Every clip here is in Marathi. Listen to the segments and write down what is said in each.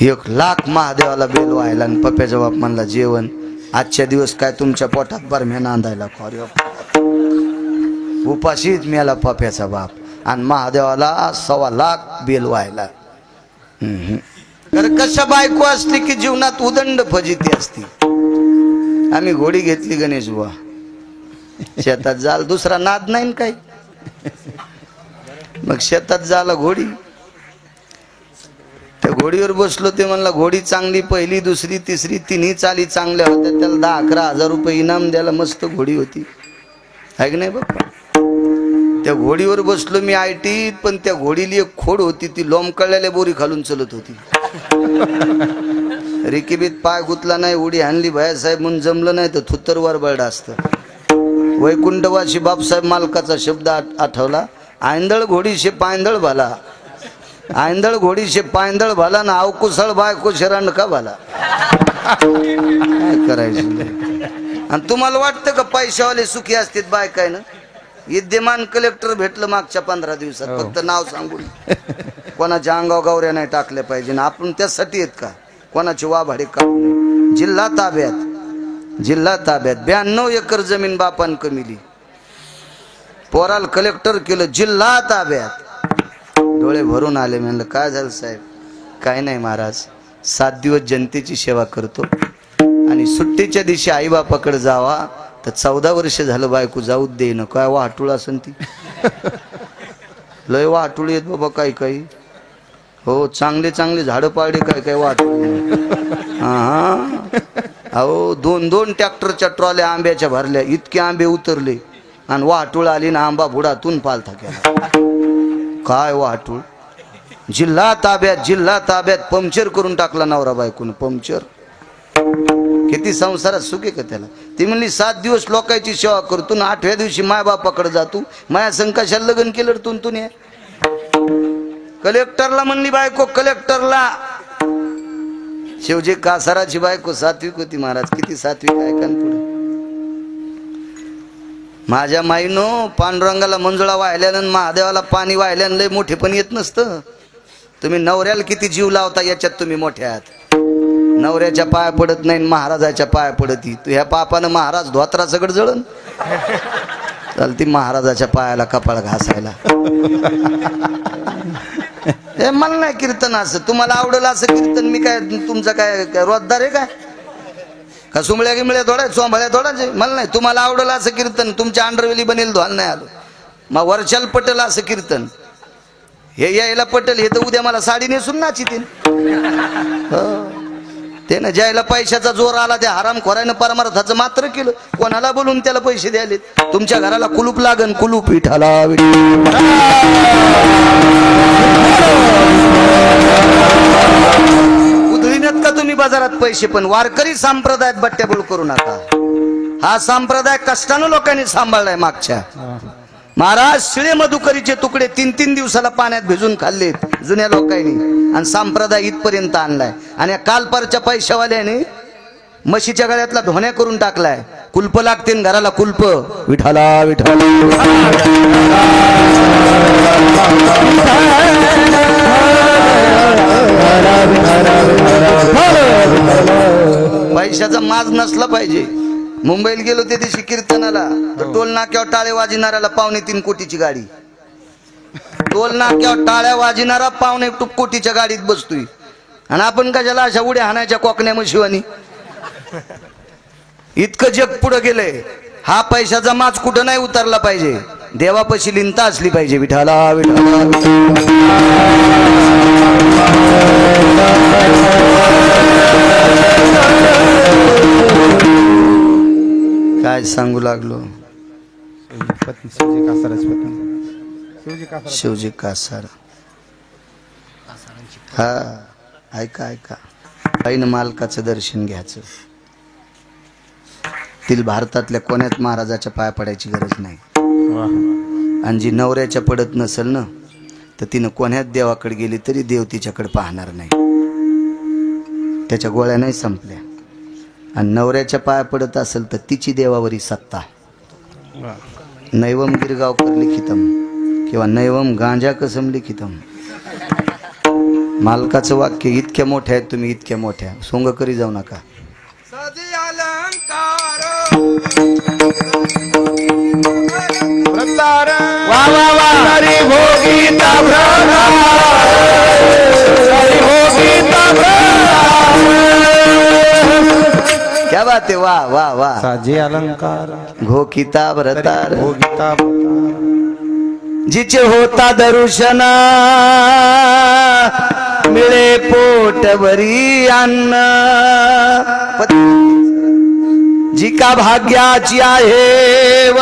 1,00,000 महादेवाला बेल व्हायला आणि पप्प्याच्या बाप म्हणला जेवण आजच्या दिवस काय तुमच्या पोटात बरम्या नांदायला उपाशीच मेला पप्प्याचा बाप आणि महादेवाला 1,25,000 बेल व्हायला. तर कशा बायको असते की जीवनात उदंड फजिती असती. आम्ही घोडी घेतली गणेश बुवा, शेतात जाल दुसरा नाद नाही काही, मग शेतात झाला घोडी. त्या घोडीवर बसलो ते म्हणला घोडी चांगली, पहिली दुसरी तिसरी तिन्ही चाली चांगल्या होत्या, त्याला 10-11 हजार रुपये इनाम द्यायला. मस्त घोडी होती आहे की नाही बाप्पा. त्या घोडीवर बसलो मी आयटीत, पण त्या घोडीली एक खोड होती, ती लोंबकळलेल्या बोरी खालून चलत होती. रिकीबीत पाय गुतला नाही, उडी हाणली भैयासाहेब म्हणून जमलं नाही तर थुत्तरवर बळडा असतं. वैकुंठवासी बापसाहेब मालकाचा शब्द आठवला, आंधळ घोडीशे पायंदळ भाला, आंधळ घोडीशे पायंदळ भाला ना अवकुसळ बायको शरण का भाला. काय करायचं. आणि तुम्हाला वाटतं का पैशावाले सुखी असतात बायकाय ना. विद्यमान कलेक्टर भेटलं मागच्या 15 दिवसात, फक्त नाव सांगून. कोणाच्या अंगावर गावऱ्या नाही टाकल्या पाहिजे ना, आपण त्यासाठी येत का कोणाची वाभाडे काढू नये. जिल्हा ताब्यात 92 एकर जमीन बापान कमिली, पोराल कलेक्टर केलं, जिल्हा ताब्यात. डोळे भरून आले. म्हणलं काय झालं साहेब. काय नाही महाराज, 7 दिवस जनतेची सेवा करतो आणि सुट्टीच्या दिवशी आई बापाकडे जावा तर 14 वर्ष झालं बायको जाऊच देईन. काय वाटूळ असन ती, लय वाटूळ येत बाबा काही काही. हो चांगले चांगले झाडं पाडे काय काय वाटूळ. हा अहो 2-2 ट्रॅक्टरच्या ट्रॉल्या आंब्याच्या भरल्या, इतके आंबे उतरले आणि वाटूळ आली ना आंबा बुडातून पालथा केला. काय वाटूळ. जिल्हा ताब्यात पंक्चर करून टाकला नवरा बायकोनं. पंक्चर किती संसारात सुख आहे का त्याला. ती म्हणली 7 दिवस लोकांची सेवा करतो ना 8व्या दिवशी माय बापाकडे जातो. माया संकशाला लग्न केलं तुन कलेक्टरला म्हणली बायको, कलेक्टरला. शिवजी कासाराची बायको सात्विक होती महाराज. किती सात्विक ऐका पुढे. माझ्या माईनो पांडुरंगाला मंजुळा वाहिल्यानं महादेवाला पाणी वाहिल्यानं लय मोठे पण येत नसतं. तुम्ही नवऱ्याला किती जीव लावता याच्यात तुम्ही मोठे आहात. नवऱ्याच्या पाया पडत नाही, महाराजाच्या पाया पडती. तू ह्या पापानं महाराज धोत्रा सगळं जळण चालती महाराजाच्या पायाला कपाळ घासायला. हे मला नाही कीर्तन असं. तुम्हाला आवडलं असं कीर्तन. मी काय तुमचं काय रोजदार आहे काय का सुमळ्या गिमळ्या थोड्या चोंभाळ्या थोडाचे. मला नाही. तुम्हाला आवडलं असं कीर्तन. तुमच्या अंडरवेली बनेल धोल नाही आलो. मग वर्षाला पटेल असं कीर्तन. हे यायला पटेल हे तर उद्या मला साडी नेसून नाचितील. ते ना ज्याला पैशाचा जोर आला त्या हरामखोरानं परमार्थाचं मात्र केलं. कोणाला बोलून त्याला पैसे द्यालेत. तुमच्या घराला कुलूप लागन. कुलूप विठाला उधळीनात का तुम्ही बाजारात पैसे. पण वारकरी संप्रदायात बट्ट्याबोळ करू नका. हा संप्रदाय कष्टानं लोकांनी सांभाळलाय. मागच्या महाराज शिळे मधुकरीचे तुकडे 3-3 दिवसाला पाण्यात भिजून खाल्लेत जुन्या लोकांनी आणि संप्रदाय इथपर्यंत आणलाय. आणि कालपारच्या पैशावाल्याने म्हशीच्या गळ्यातला धोण्या करून टाकलाय. कुलप लागते घराला कुलप. विठाला विठाला पैशाचा माज नसला पाहिजे. मुंबईला गेलो त्या दिवशी कीर्तनाला तर टोल नाक्यावर टाळे वाजणाऱ्याला 2.25 कोटीची गाडी. टोल नाक्यावर टाळ्या वाजणारा 2.25 कोटीच्या गाडीत बसतोय आणि आपण कशाला अशा उड्या हाणायच्या कोकण्या म्हशीवानी. इतकं जग पुढे गेलंय. हा पैशाचा माज कुठं नाही उतरला पाहिजे. देवापाशी लिंता असली पाहिजे. विठाला विठाला काय सांगू लागलो. शिवजी कासार. हा ऐका ऐका. आईनं मालकाचं दर्शन घ्यायचं. तिला भारतातल्या कोण्यात महाराजाच्या पाया पडायची गरज नाही. आणि जी नवऱ्याच्या पडत नसेल ना तर तिनं कोण्यात देवाकडे गेली तरी देव तिच्याकडे पाहणार नाही. त्याच्या गोळ्या नाही संपल्या. आणि नवऱ्याच्या पाया पडत असेल तर तिची देवावरी सत्ता. नैवम गिरगावकर लिखितम किंवा नैवम गांजा कसम लिखितम. मालकाचं वाक्य इतक्या मोठ्या आहेत तुम्ही इतक्या मोठ्या सोंग करी जाऊ नका. साजे अलंकार वा वा वा हरी भोगीता क्या बात आहे. वा वा वा साजे अलंकार घोकिता भरतार भोगीता जिचे होता दर्शन मिळे पोट भरी अन्न जी का भाग्याची आहे व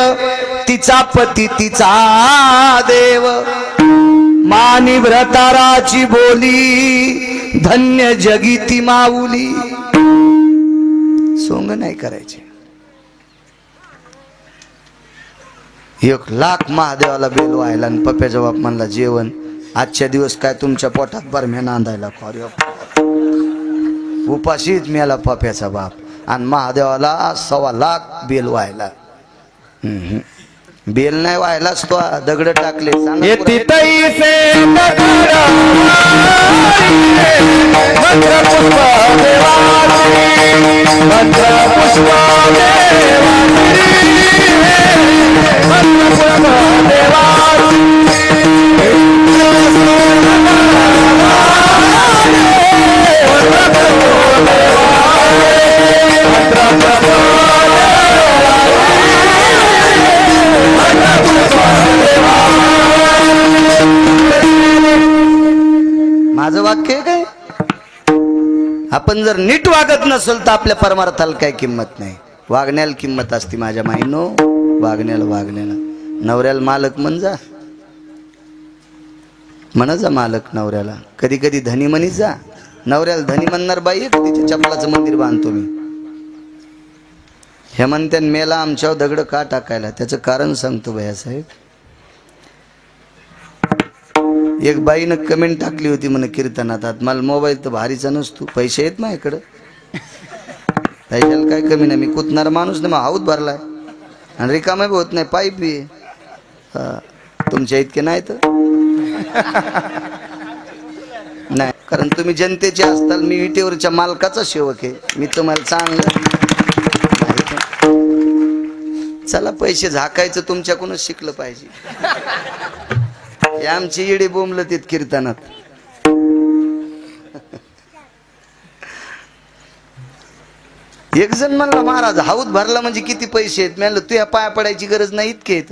तिचा पती तिचा देव मानी व्रताराची बोली धन्य जगी ती माऊली. सोंग नाही करायचे. 1,00,000 महादेवाला बेल व्हायला आणि पप्प्याच्या बाप म्हणला जेवण आजच्या दिवस काय तुमच्या पोटात बरम्या नांदायला उपाशीच मेला पप्प्याचा बाप आणि महादेवाला 1,25,000 बेल व्हायला. बेल नाही व्हायलाच तो दगड टाकले. माझं वाक्य काय आपण जर नीट वागत नसेल तर आपल्या परमार्थाला काय किंमत नाही. वागण्याला किंमत असते माझ्या माईनो. वागण्याला नवऱ्याला मालक म्हणजा जा मालक नवऱ्याला. कधी कधी धनी म्हणी जा. नवऱ्याला धनी म्हणणार बाई आहे का तिच्या चपलाचं मंदिर बांधतो मी. हे म्हणत्यान मेला आमच्यावर दगड का टाकायला. त्याचं कारण सांगतो भैयासाहेब. एक बाईनं कमेंट टाकली होती म्हणे कीर्तनात मला मोबाईल तर भारीचा नसतो पैसे येत माझ्याकडं पैशाला काय कमी नाही. मी कुतणारा माणूस नाही. मग हाऊत भरलाय आणि रिकामा बी होत नाही. पाईप बी तुमच्या इतके नाही तर नाही. कारण तुम्ही जनतेचे असताल. मी विटेवरच्या मालकाचा सेवक आहे. मी तुम्हाला चांगलं चला पैसे झाकायचं तुमच्याकडूनच शिकलं पाहिजे. आमची येडी बोंबलं तित कीर्तनात. एक जण म्हणला महाराज हाऊत भरला म्हणजे किती पैसे आहेत. मी म्हणलं तुझ्या पाया पडायची गरज नाही इतके येत.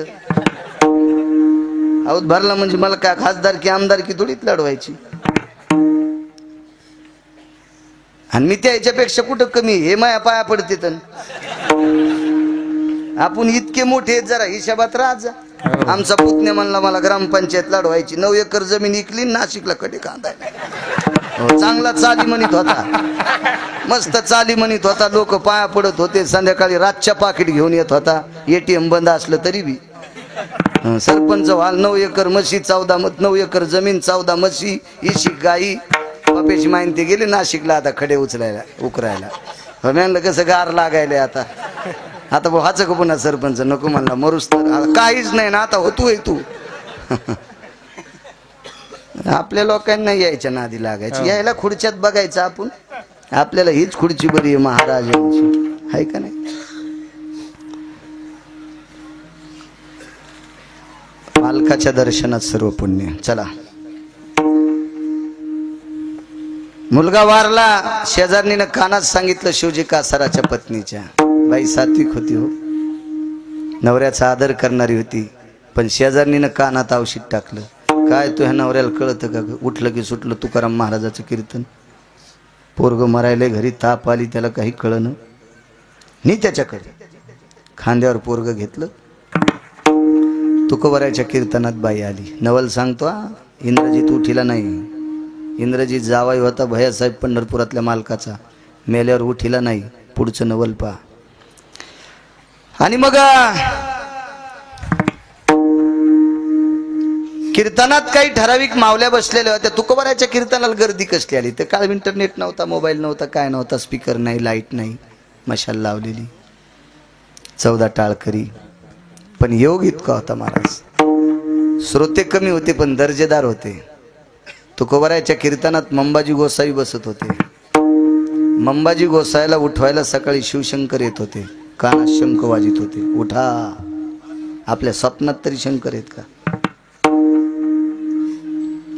हाऊत भरला म्हणजे मला काय खासदारकी आमदारकी थोडीच लढवायची. आणि मी त्या याच्यापेक्षा कुठं कमी. हे माया पाया पडते तर आपण इतके मोठे जरा हिशोबात राहत जा. आमचा पुतण्या म्हणला मला ग्रामपंचायत लढवायची. 9 एकर जमीन इकली नाशिकला कडे कांदायला. चांगला चाली म्हणत होता. मस्त चाली म्हणत होता. लोक पाया पडत होते. संध्याकाळी रातच्या पाकिट घेऊन येत होता. ATM बंद असलं तरी बी. सरपंच व्हाल. 9 एकर म्हशी 9 एकर जमीन 14 म्हशी 20 गाई. बापेची माहिती गेली नाशिकला आता खडे उकरायला. म्हणलं कसं गार लागायला आता व्हायचं का पुन्हा सरपंच. नको म्हणला मरूस तर काहीच नाही ना आता होतोय तू. आपल्या लोकांना यायच्या नादी लागायची. यायला खुर्च्यात बघायचं आपण. आपल्याला हीच खुर्ची बरी आहे महाराजांची आहे का नाही. मालकाच्या दर्शनात सर्व पुण्य. चला मुलगा वारला. शेजारणीनं कानात सांगितलं शिवजी कासाराच्या पत्नीच्या. बाई सात्विक होती हो. नवऱ्याचा आदर करणारी होती. पण शेजारणीनं कानात औषध टाकलं. काय तू ह्या नवऱ्याला कळतं का. उठलं की सुटलं तुकाराम महाराजाचं कीर्तन. पोरग मरायले घरी ताप आली त्याला काही कळलं नाही. त्याच्याकडे खांद्यावर पोरग घेतलं. तुकोबराच्या कीर्तनात बाई आली. नवल सांगतो इंद्रजीत उठीला नाही. इंद्रजीत जावाई होता भैयासाहेब पंढरपुरातल्या मालकाचा. मेल्यावर उठीला नाही. पुढचं नवल पहा. आणि मग कीर्तनात काही ठराविक मावल्या बसलेल्या होत्या. तुकोबराच्या कीर्तनाला गर्दी कसली आली. ते काळ इंटरनेट नव्हता, मोबाईल नव्हता, काय नव्हता, स्पीकर नाही, लाईट नाही, मशाल लावलेली, 14 टाळकरी. पण योग इतका होता महाराज. श्रोते कमी होते पण दर्जेदार होते. तुकोबारायच्या कीर्तनात मंबाजी गोसाई बसत होते. मंबाजी गोसाईला उठवायला सकाळी शिवशंकर येत होते. कानात शंख वाजित होते. उठा, आपल्या स्वप्नात तरी शंकर आहेत का?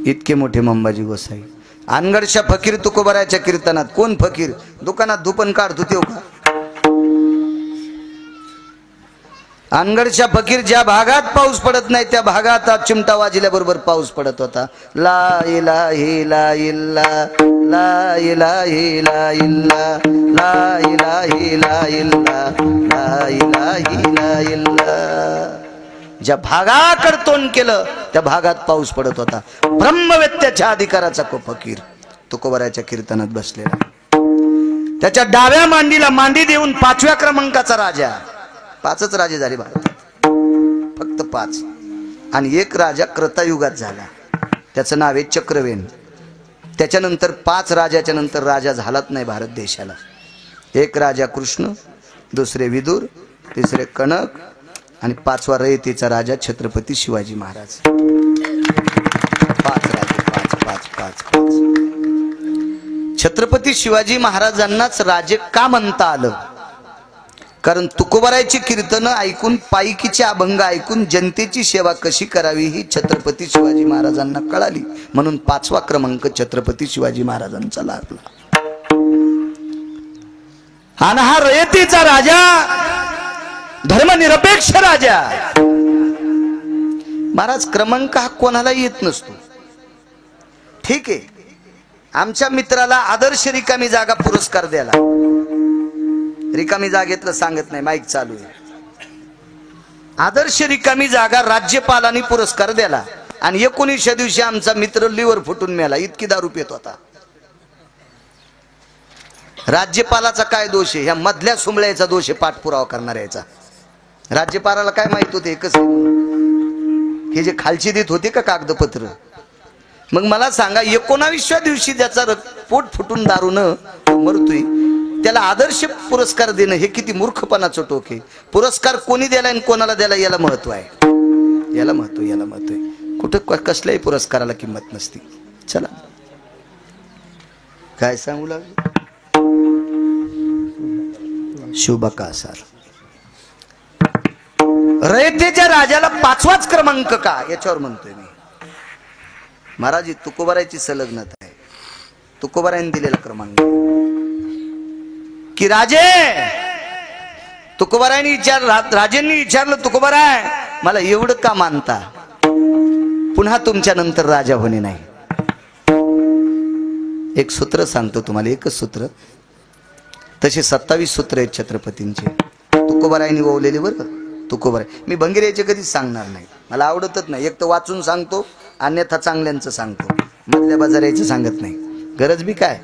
इतके मोठे मंबाजी गोसाई. अनगडशा फकीर तुकोबारायच्या कीर्तनात. कोण फकीर? दुकानात धुपन काढत होते का? अनगडशा फकीर ज्या भागात पाऊस पडत नाही त्या भागात चिमटा वाजल्याबरोबर पाऊस पडत होता. ला इलाही ला इल्ला, ला इलाही ला इल्ला, ला इलाही ला इल्ला, ला इलाही ला इल्ला. ज्या भागाकडे तोंड केलं त्या भागात पाऊस पडत होता. ब्रह्मवेत्याच्या अधिकाराचा फकीर तुकोबारायच्या कीर्तनात बसलेला. त्याच्या डाव्या मांडीला मांडी देऊन 5व्या क्रमांकाचा राजा. 5च राजे झाले भारतात, फक्त 5. आणि एक राजा क्रतायुगात झाला, त्याचं नाव आहे चक्रवेन. त्याच्यानंतर 5 राजाच्या नंतर राजा झालाच नाही भारत देशाला. एक राजा कृष्ण, दुसरे विदुर, तिसरे कणक आणि 5वा रयतेचा राजा छत्रपती शिवाजी महाराज. 5 राजे, 5. छत्रपती शिवाजी महाराजांनाच राजे का म्हणता आलं? कारण तुकोबारायची कीर्तनं ऐकून, पायकीचे अभंग ऐकून जनतेची सेवा कशी करावी ही छत्रपती शिवाजी महाराजांना कळाली. म्हणून 5वा क्रमांक छत्रपती शिवाजी महाराजांचा लागला. आणि हा रयतेचा राजा, धर्मनिरपेक्ष राजा. महाराज, क्रमांक हा कोणाला येत नसतो. ठीक आहे, आमच्या मित्राला आदर्श रिकामी जागा पुरस्कार द्याला. रिकामी जागेतलं सांगत नाही, माईक चालू आहे. आदर्श रिकामी जागा राज्यपालांनी पुरस्कार द्याला. आणि 19व्या दिवशी आमचा मित्र लिव्हर फुटून मेला, इतकी दारू पित होता. राज्यपालाचा काय दोष आहे? ह्या मधल्या सुमळ्याचा दोष आहे, पाठपुरावा करणाऱ्याचा. राज्यपालाला काय माहित होते एकच, हे जे खालची देत होते का कागदपत्र. मग मला सांगा, 19व्या दिवशी ज्याचा पोट फुटून दारू न मरतोय त्याला आदर्श पुरस्कार देणं हे किती मूर्खपणाचं टोक आहे. पुरस्कार कोणी द्याला आणि कोणाला द्याला याला महत्व आहे. याला महत्व आहे. कुठं कसल्याही पुरस्काराला किंमत नसती. चला, काय सांगू लागलो? शुभकासार रयतेच्या राजाला 5वाच क्रमांक का, याच्यावर म्हणतोय मी. महाराज, तुकोबारायची संलग्नता आहे. तुकोबारायने दिलेला क्रमांक की राजे, तुकोबारायने राजेंनी विचारलं, तुकोबाराय मला एवढं का मानता? पुन्हा तुमच्या नंतर राजा होणे नाही. एक सूत्र सांगतो तुम्हाला, एकच सूत्र. तसे 27 सूत्र आहेत छत्रपतींचे, तुकोबारायने ओवलेले बरं. तुकोबाराय, मी भंगीऱ्याचे कधीच सांगणार नाही, मला आवडतच नाही. एक तर वाचून सांगतो, अन्यथा चांगल्यांचं सांगतो, मधल्या बाजाराचं सांगत नाही. गरज बी काय.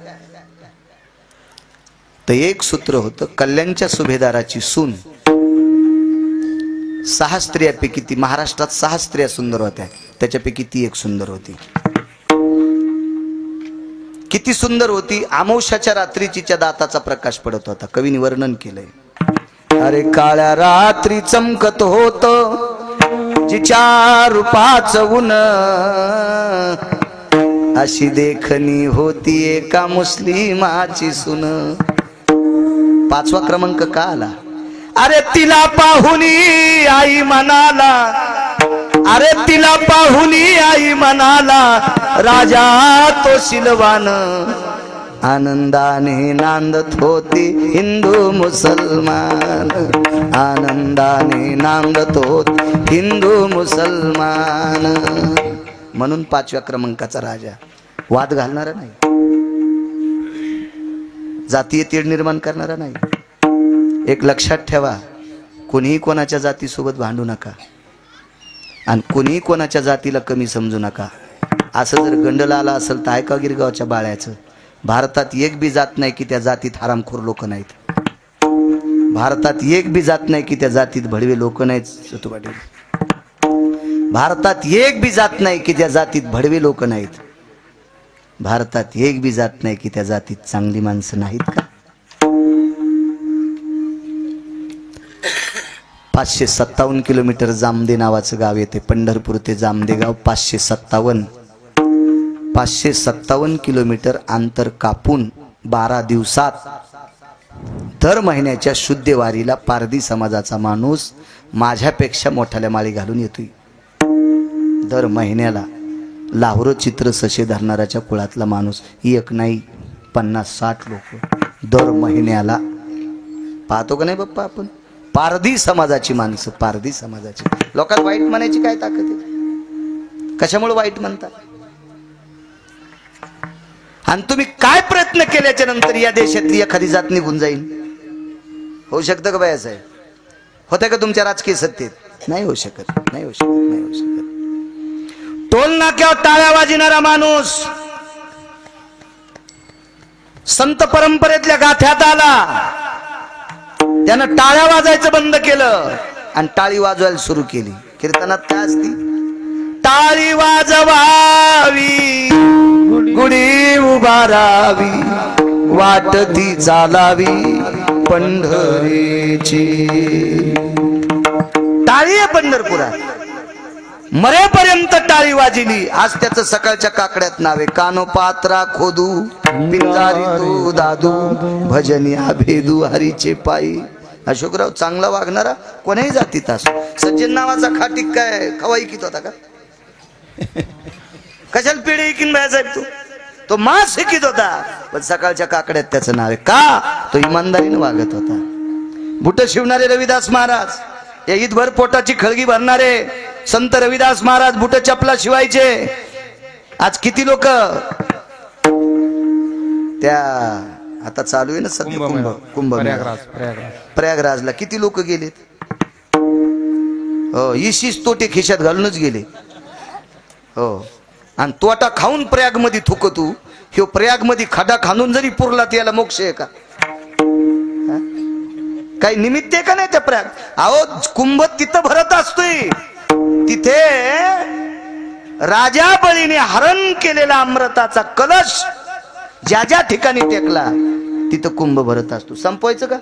तर एक सूत्र होतं, कल्याणच्या सुभेदाराची सून. 6 स्त्रियापैकी ती, महाराष्ट्रात 6 स्त्रिया सुंदर होत्या, त्याच्यापैकी ती एक सुंदर होती. किती सुंदर होती! अमावस्याच्या रात्री तिच्या दाताचा प्रकाश पडत होता. कवीने वर्णन केलंय. अरे काळ्या रात्री चमकत होत जिच्या रूपाचं ऊन, अशी देखणी होती एका मुस्लिमाची सून. 5वा क्रमांक का आला? अरे तिला पाहुनी आई म्हणाला, अरे तिला पाहुनी आई म्हणाला, राजा तो शिलवान. आनंदाने नांदत होती हिंदू मुसलमान, आनंदाने नांदत होती हिंदू मुसलमान. म्हणून 5व्या क्रमांकाचा राजा. वाद घालणारा नाही, जातीय तीड निर्माण करणारा नाही. एक लक्षात ठेवा, कोणीही कोणाच्या जातीसोबत भांडू नका आणि कोणीही कोणाच्या जातीला कमी समजू नका. असं जर गंडला आला असेल तर ऐका गिरगावच्या बाळ्याचं. भारतात एक बी जात नाही की त्या जातीत हरामखोर लोक नाहीत. भारतात एक बी जात नाही की त्या जातीत भडवे लोक नाहीत. भारतात एक बी जात नाही की त्या जातीत भडवे लोक नाहीत. भारतात एक बी जात नाही की त्या जातीत चांगली माणसं नाहीत का? 557 किलोमीटर जामदे नावाचं गाव येते. पंढरपूर ते जामदे गाव 557. 557 किलोमीटर अंतर कापून 12 दिवसात दर महिन्याच्या शुद्ध वारीला पारधी समाजाचा माणूस माझ्यापेक्षा मोठ्याल्या माळी घालून येतोय. दर महिन्याला लाहोर चित्र सशे धरणाऱ्याच्या कुळातला माणूस, एक नाही 50-60 लोक दर महिन्याला. पाहतो का नाही बाप्पा आपण? पारधी समाजाची माणसं, पारधी समाजाची. लोकांना वाईट म्हणायची काय ताकद आहे? कशामुळे वाईट म्हणतात? आणि तुम्ही काय प्रयत्न केल्याच्या नंतर या देशातली एखादी जात निघून जाईल? होऊ शकतं का बाया साहेब? होतं का तुमच्या राजकीय सत्तेत? नाही होऊ शकत, नाही होऊ शकत, नाही होऊ शकत. टोल नाक्यावर टाळ्या वाजविणारा माणूस संत परंपरेतल्या गाथ्यात आला, त्यानं टाळ्या वाजायचं बंद केलं आणि टाळी वाजवायला सुरू केली. कीर्तनात काय असती? टाळी वाजवावी, गुढी उभारावी, वाट ती चालावी पंढरीची. टाळी आहे पंढरपुरात, मरेपर्यंत टाळी वाजली. आज त्याचं सकाळच्या काकड्यात नावे, कानोपात्रा खोदू पिंजारी तू दादू, भजनिया भेदू हरीचे पायी. अशोकराव चांगला वागणारा कोणाही जातीत असो. सज्जन नावाचा खाटीक काय खवाई कित होता का? कशाला पिढी किन बाया साहेब तू? तो मास शिकित होता, पण सकाळच्या काकड्यात त्याचं नाव आहे. का? तो इमानदारीने वागत होता. बुट शिवणारे रविदास महाराज, या ईदभर पोटाची खळगी भरणारे संत रविदास महाराज बुट चपला शिवायचे. आज किती लोक त्या आता चालू आहे ना सध्या कुंभ प्रयागराजला किती लोक गेलेत? हो, इशीच तोटे खिशात घालूनच गेले. हो, आणि तोटा खाऊन प्रयाग मध्ये थुकतू. ह्यो प्रयाग मध्ये खडा खाणून जरी पुरला त्याला मोक्ष आहे का? काही निमित्त आहे का नाही त्या प्रयाग? अहो, कुंभ तिथं भरत असतोय, तिथे राजा बळीने हरण केलेला अमृताचा कलश ज्या ज्या ठिकाणी टेकला तिथं कुंभ भरत असतो. संपवायचं का?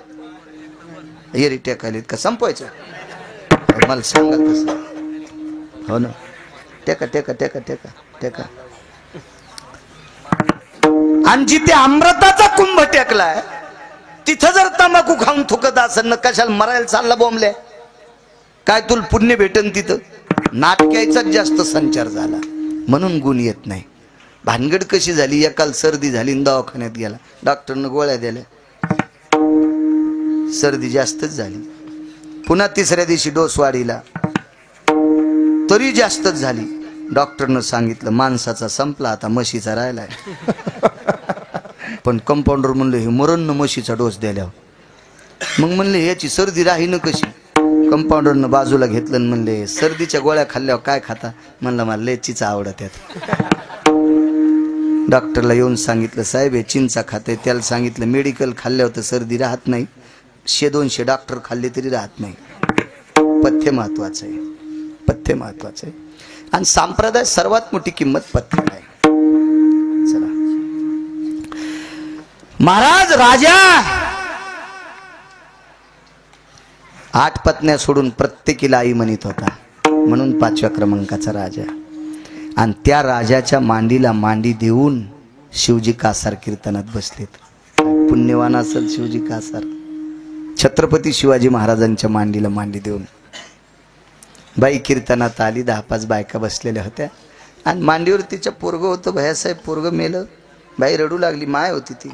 येरी टेकायलेत का? संपवायचं? मला सांगा तसं. हो ना, टेका टेका टेका टेका टेका. आणि जिथे अमृताचा कुंभ टेकलाय तिथं जर तंबाखू खाऊन थुकत असेल ना, कशाला मरायला चालला बोंबल्या? काय तुला पुण्य भेटन तिथं? नाटकाचाच जास्त संचार झाला म्हणून गुण येत नाही. भानगड कशी झाली? एकाल सर्दी झाली, दवाखान्यात गेला, डॉक्टरनं गोळ्या दिल्या, सर्दी जास्तच झाली. पुन्हा तिसऱ्या दिवशी डोस वाढीला, तरी जास्तच झाली. डॉक्टरनं सांगितलं माणसाचा संपला, आता म्हशीचा राहिलाय. पण कंपाऊंडर म्हणलं हे मरण म्हशीचा डोस द्यायला. मग म्हणले याची सर्दी राहीन कशी? कंपाऊंडरनं बाजूला घेतलं आणि म्हणले सर्दीच्या गोळ्या खाल्ल्यावर काय खाता? म्हणलं मला लेचीच आवडत यात. डॉक्टरला येऊन सांगितलं साहेब हे चिंचा खाते. त्याला सांगितलं मेडिकल खाल्ल्यावर तर सर्दी राहत नाही, 100-200 डॉक्टर खाल्ले तरी राहत नाही. पथ्य महत्वाचं आहे, पथ्य महत्वाचं आहे. आणि संप्रदाय सर्वात मोठी किंमत पथ्य आहे. चला, महाराज राजा 8 पत्न्या सोडून प्रत्येकीला आई म्हणत होता, म्हणून 5व्या क्रमांकाचा राजा. आणि त्या राजाच्या मांडीला मांडी देऊन शिवजी कासार कीर्तनात बसलेत. पुण्यवान असेल शिवजी कासार. छत्रपती शिवाजी महाराजांच्या मांडीला मांडी देऊन बाई कीर्तनात आली. 10-5 बायका बसलेल्या होत्या आणि मांडीवर तिच्या पोरगं होतं. भैयासाहेब पोरगं मेलं. बाई रडू लागली, माय होती ती.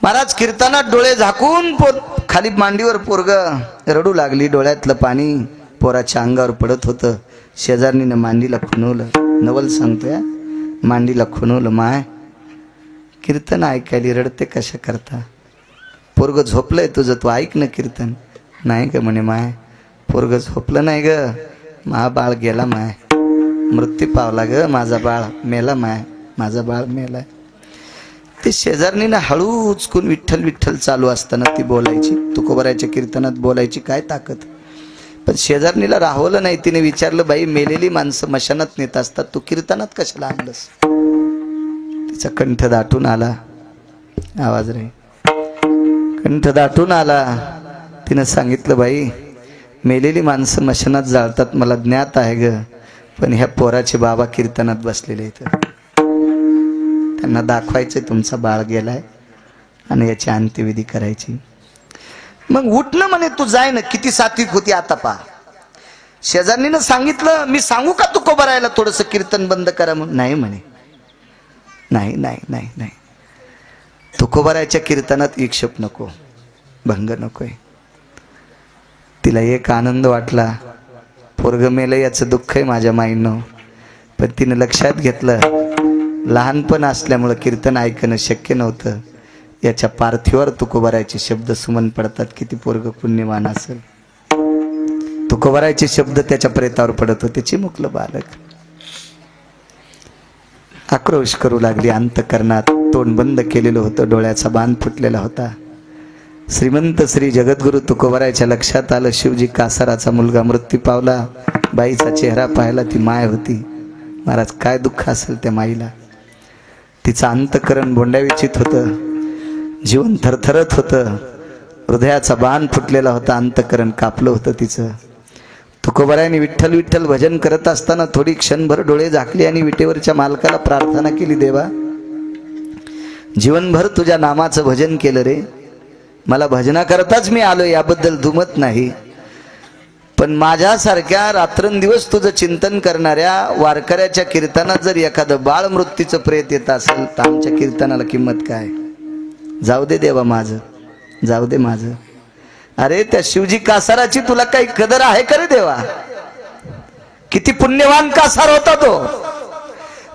महाराज कीर्तनात डोळे झाकून खाली मांडीवर पोरगं रडू लागली. डोळ्यातलं पाणी पोराच्या अंगावर पडत होतं. शेजारणीनं मांडीला खुणवलं. नवल सांगतोय, मांडीला खुणवलं. माय कीर्तन ऐकायली रडते कशा करता? पोरगं झोपलंय तुझं, तू ऐक ना कीर्तन. नाही ग म्हणे माय, पोरगं झोपलं नाही ग, मा बाळ गेला माय, मृत्यू पावला ग, माझा बाळ मेला माय, माझा बाळ मेला. ते शेजारणीनं हळू उचकून विठ्ठल विठ्ठल चालू असताना ती बोलायची. तुकोबराच्या कीर्तनात बोलायची काय ताकद. पण शेजारणीला राहवलं नाही. तिने विचारलं, बाई मेलेली माणसं मशानात नेत असतात, तू कीर्तनात कशाला आणलंस? तिचा कंठ दाटून आला. आवाज रे, कंठ दाटून आला. तिनं सांगितलं, बाई मेलेली माणसं मशानात जाळतात मला ज्ञात आहे ग, पण ह्या पोराचे बाबा कीर्तनात बसलेले आहेत. त्यांना दाखवायचं तुमचा बाळ गेलाय आणि याची अंत्यविधी करायची. मग उठणं म्हणे तू जाय ना. किती सात्विक होती आता पहा. शेजारणीनं सांगितलं मी सांगू का तुकोबारायला थोडंसं कीर्तन बंद करा म्हणून. नाही म्हणे, नाही नाही नाही नाही, तुकोबारायच्या कीर्तनात विक्षेप नको, भंग नकोय. तिला एक आनंद वाटला, पोरग मेलं याचं दुःख आहे माझ्या माईनं. पण तिने लक्षात घेतलं लहानपण असल्यामुळं कीर्तन ऐकणं शक्य नव्हतं. याच्या पार्थिवावर तुकोबारायचे शब्द सुमन पडतात. किती पोरग पुण्यवान असेल. तुकोबारायचे शब्द त्याच्या प्रेतावर पडत होते. चिमुकलं बालक. आक्रोश करू लागली अंतकरणात. तोंड बंद केलेलं होतं, डोळ्याचा बांध फुटलेला होता. श्रीमंत श्री जगद्गुरु तुकोबारायच्या लक्षात आलं शिवजी कासाराचा मुलगा मृत्यू पावला. बाईचा चेहरा पाहायला ती माय होती. महाराज काय दुःख असेल त्या माईला. तिचं अंतकरण भोंड्याविचित होतं, जीवन थरथरत होतं, हृदयाचा बाण फुटलेला होता, अंतकरण कापलं होतं तिचं. तुकोबारायने विठ्ठल विठ्ठल भजन करत असताना थोडी क्षणभर डोळे झाकले आणि विटेवरच्या मालकाला प्रार्थना केली, देवा जीवनभर तुझ्या नामाचं भजन केलं रे, मला भजनाकरताच मी आलो, याबद्दल दुमत नाही. पण माझ्यासारख्या रात्रंदिवस तुझं चिंतन करणाऱ्या वारकऱ्याच्या कीर्तनात जर एखादं बाळ मृत्यूचं प्रेत येत असेल तर आमच्या कीर्तनाला किंमत काय. जाऊ दे देवा माझं, जाऊ दे माझं. अरे त्या शिवजी कासाराची तुला काही कदर आहे का रे देवा. किती पुण्यवान कासार होता तो.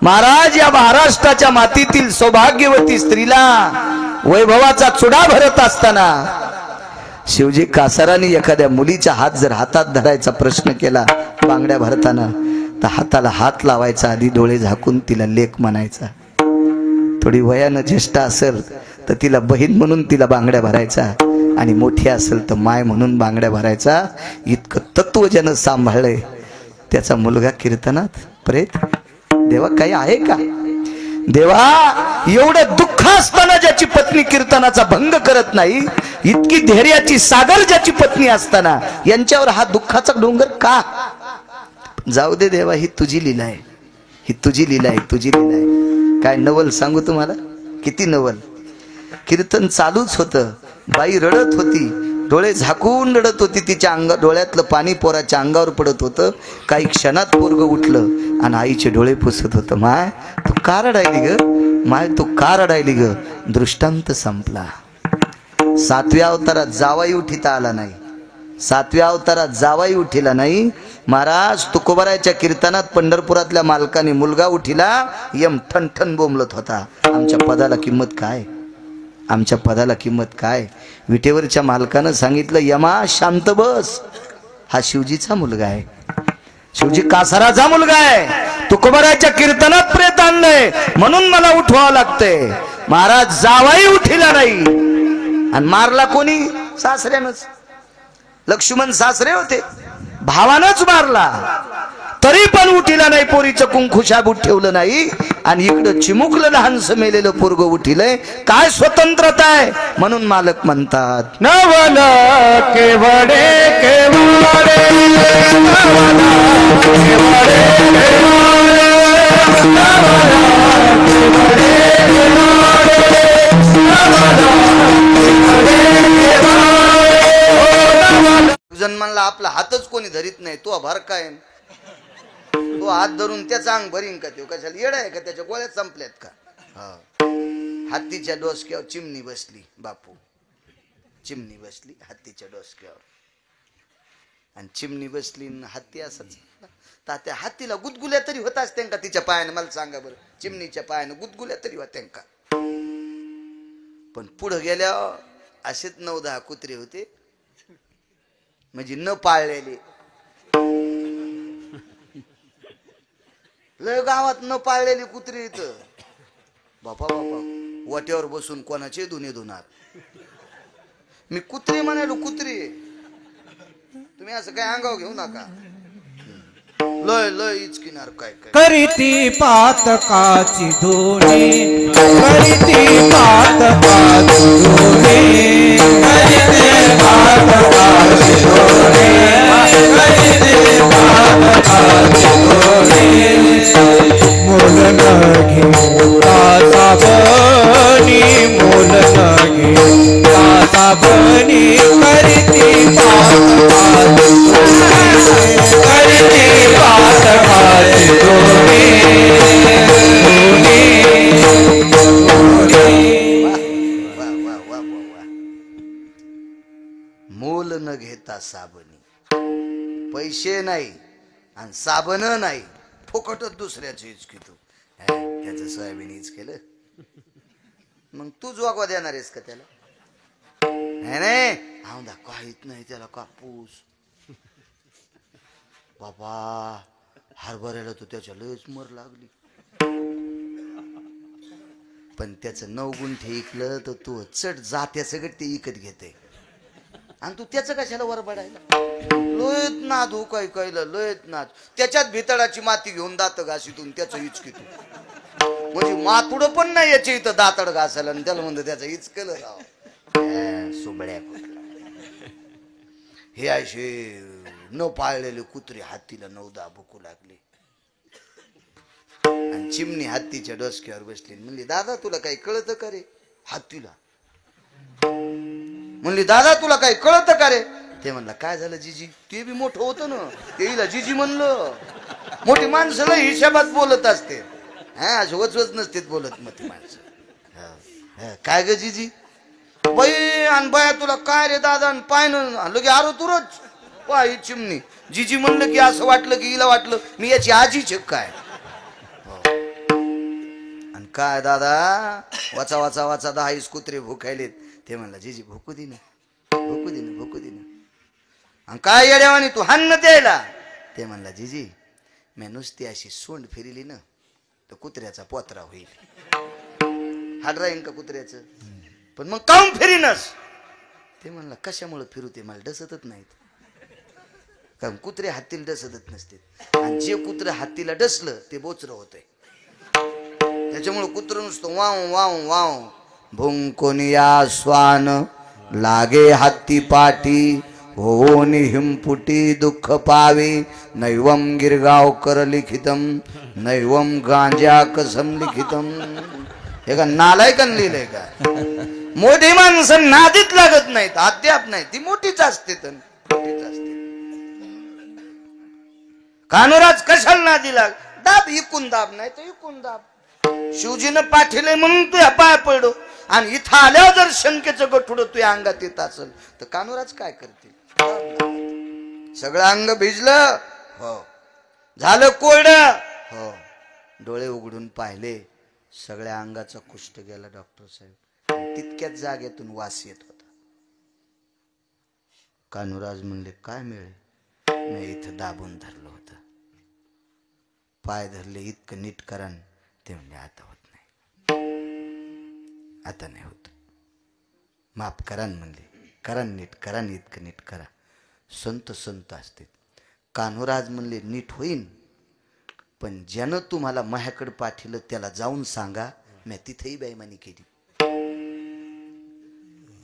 महाराज या महाराष्ट्राच्या मातीतील सौभाग्यवती स्त्रीला वैभवाचा चुडा भरत असताना शिवजी कासाराने एखाद्या मुलीचा हात जर हातात धरायचा प्रश्न केला बांगड्या भरताना, तर हाताला हात लावायचा, आधी डोळे झाकून तिला लेक म्हणायचा. थोडी वयानं ज्येष्ठ असेल तर तिला बहीण म्हणून तिला बांगड्या भरायचा, आणि मोठी असेल तर माय म्हणून बांगड्या भरायचा. इतकं तत्व ज्यानं सांभाळलंय त्याचा मुलगा कीर्तनात प्रेत. देवा काही आहे का देवा. एवढं दुःख असताना ज्याची पत्नी कीर्तनाचा भंग करत नाही, इतकी धैर्याची सागर ज्याची पत्नी असताना यांच्यावर हा दुःखाचा डोंगर का. जाऊ दे देवा, ही तुझी लीला आहे, ही तुझी लीला आहे, तुझी लीला आहे. काय नवल सांगू तुम्हाला, किती नवल. कीर्तन चालूच होतं, बाई रडत होती, डोळे झाकून रडत होती. तिच्या डोळ्यातलं पाणी पोराच्या अंगावर पडत होतं. काही क्षणात पोरग उठलं आणि आईचे डोळे पुसत होतं. माय तू का रडायली ग, माय तू का रडायली ग. दृष्टांत संपला. 7व्या अवतारात जावाई उठिता आला नाही, 7व्या अवतारात जावाई उठिला नाही. महाराज तुकोबारायच्या कीर्तनात पंढरपुरातल्या मालकाने मुलगा उठिला, यम ठणठण बोंबलत होता. आमच्या पदाला किंमत काय, आमच्या पदाला किंमत काय. विटेवरच्या मालकानं सांगितलं, यमा शांत बस, हा शिवजीचा मुलगा आहे, शिवजी कासाराचा मुलगा आहे. तुकोबारायच्या कीर्तनात प्रेत आणलंय म्हणून मला उठवावं लागतंय. महाराज जावाई उठिला नाही आणि मारला कोणी, सासऱ्यानंच. लक्ष्मण सासरे होते, भावानंच मारला, तरी पण उठिला नाही. पोरीचं कुंकू शाबूत ठेवलं नाही आणि इकडं चिमुकलं लहानसं मेलेलं पोरग उठिलंय. काय स्वतंत्रता आहे. म्हणून मालक म्हणतात, नवल केवडे केवडे जन्माला आपला हातच कोणी धरीत नाही, तो भार काय, तो हात धरून त्याचा अंग भरीन का. तो कशाला येडा आहे का, त्याच्या गोळ्या संपल्यात का. हत्तीच्या डोसक्यावर चिमणी बसली, बापू चिमणी बसली हत्तीच्या डोसक्यावर, आणि चिमणी बसली हत्ती असंच. त्या हत्तीला गुदगुल्या तरी होत असते का तिच्या पायानं, मला सांगा बरं. चिमणीच्या पायानं गुदगुल्या तरी होत्या का. पण पुढं गेल्या असेच 9-10 कुत्रे होते, म्हणजे न पाळलेले. लय गावात न पाळलेली कुत्री इथं. बापा बापा, वाट्यावर बसून कोणाचे धुणे धुणार. मी कुत्री म्हणालो, कुत्री. तुम्ही असं काय अंगाव घेऊ नका. लय लय इचकिनार काय काय करीती पातकाची धुणी, करीती पातकाची धुणी, करीती पातकाची धुणी, करीती पातकाची धुणी. मोल न घेऊन करता साबणी. पैसे नाही आणि साबण नाही, फुकटच दुसऱ्याचं हिचकितो. त्याचं सोयाबीन हिच केलं, मग तूच वागवा देणार आहेस का त्याला? नाही हा काहीच नाही त्याला कापूस. बाबा हरभऱ्याला तो त्याच्या लयच मर लागली, पण त्याचं 9 गुंठे ऐकलं तर तू चट जात्या सगळं ते इकत घेते आणि तू त्याचं कशाला वर पडायला? लोयत नाद हो काय कळलं, लोयत नाद. त्याच्यात भितडाची माती घेऊन दात घासीतून त्याचं हिचकितून, म्हणजे मातुड पण नाही याच्या इथं दातड घासायला आणि त्याला म्हणतो त्याचं हिचकलं राव. सोबड्या हे असे न पाळलेले कुत्रे हातीला 9-10 भुकू लागले आणि चिमणी हत्तीच्या डोसक्यावर बसली. म्हणली दादा तुला काही कळतं का रे? हत्तीला म्हणली दादा तुला काही कळतं का रे? ते म्हणलं काय झालं जिजी? ते बी मोठं होतं ना, तेला जिजी म्हणलं. मोठी माणसं हिशोबात बोलत असते, हा असे वचवच नसते बोलत मोठी माणसं. काय ग जिजी? बाई आणि बाया तुला काय रे दादा? आणि पायनं लगे आरो तुरच पाय चिमणी. जिजी म्हणलं की असं वाटलं की हिला वाटलं मी याची आजीच काय. आणि काय दादा वाचा वाचा वाचा 10 कुत्रे भुकायलेत. ते म्हणलं जिजी भुकू दे ना, भुकू दे ना, भुकू दे ना. आणि काय येड्यावानी तू हान्न द्यायला? ते म्हणला जिजी मी नुसती अशी सोंड फिरली ना तर कुत्र्याचा पोत्रा होईल. हाड राहीन का कुत्र्याचं? पण मग काऊन फिरीनस? ते म्हणला कशामुळे फिरू? ते मला डसतच नाहीत. कारण कुत्रे हत्तीला डसतच नसते, आणि जे कुत्रे हत्तीला डसलं ते बोचरं होतंय. त्याच्यामुळे कुत्र नुसतं वाव वाव वाव. भुंकोनिया स्वान लागे हत्ती पाठी, होऊन हिमपुटी दुःख पावे. नैवम गिरगावकर लिखितम, नैवम गांजा कसम लिखितम. हे का नालायकान लिहिलंय का? मोठी माणसं नादीत लागत नाहीत, अद्याप नाही, ती मोठीच असते तर मोठीच असते. कानुराज कशाला नादी लाग? दाब इकून दाब, नाही तर इकून दाब. शिवजीनं पाठीले म्हणून तुझ्या पाय पडो, आणि इथं आल्यावर जर शंकेचं गठुडं तुझ्या अंगात येत असेल तर कानुराज काय करतील? सगळं अंग भिजलं, हो. झालं कोरडं, हो. डोळे उघडून पाहिले, सगळ्या अंगाचा कुष्ठ गेला डॉक्टर साहेब. तितक्याच जागेतून वास येत होता. कान्होराज म्हणले काय मिळेल? मी इथं दाबून धरलं होतं, पाय धरले इतकं नीट करा. ते म्हणले आता होत नाही, आता नाही होत, माफ करा म्हणले. करा नीट करा, इतकं नीट करा. संत संत असते. कान्होराज म्हणले नीट होईन, पण ज्यानं तुम्हाला माझ्याकडे पाठिलं त्याला जाऊन सांगा मी तिथेही बेईमानी केली,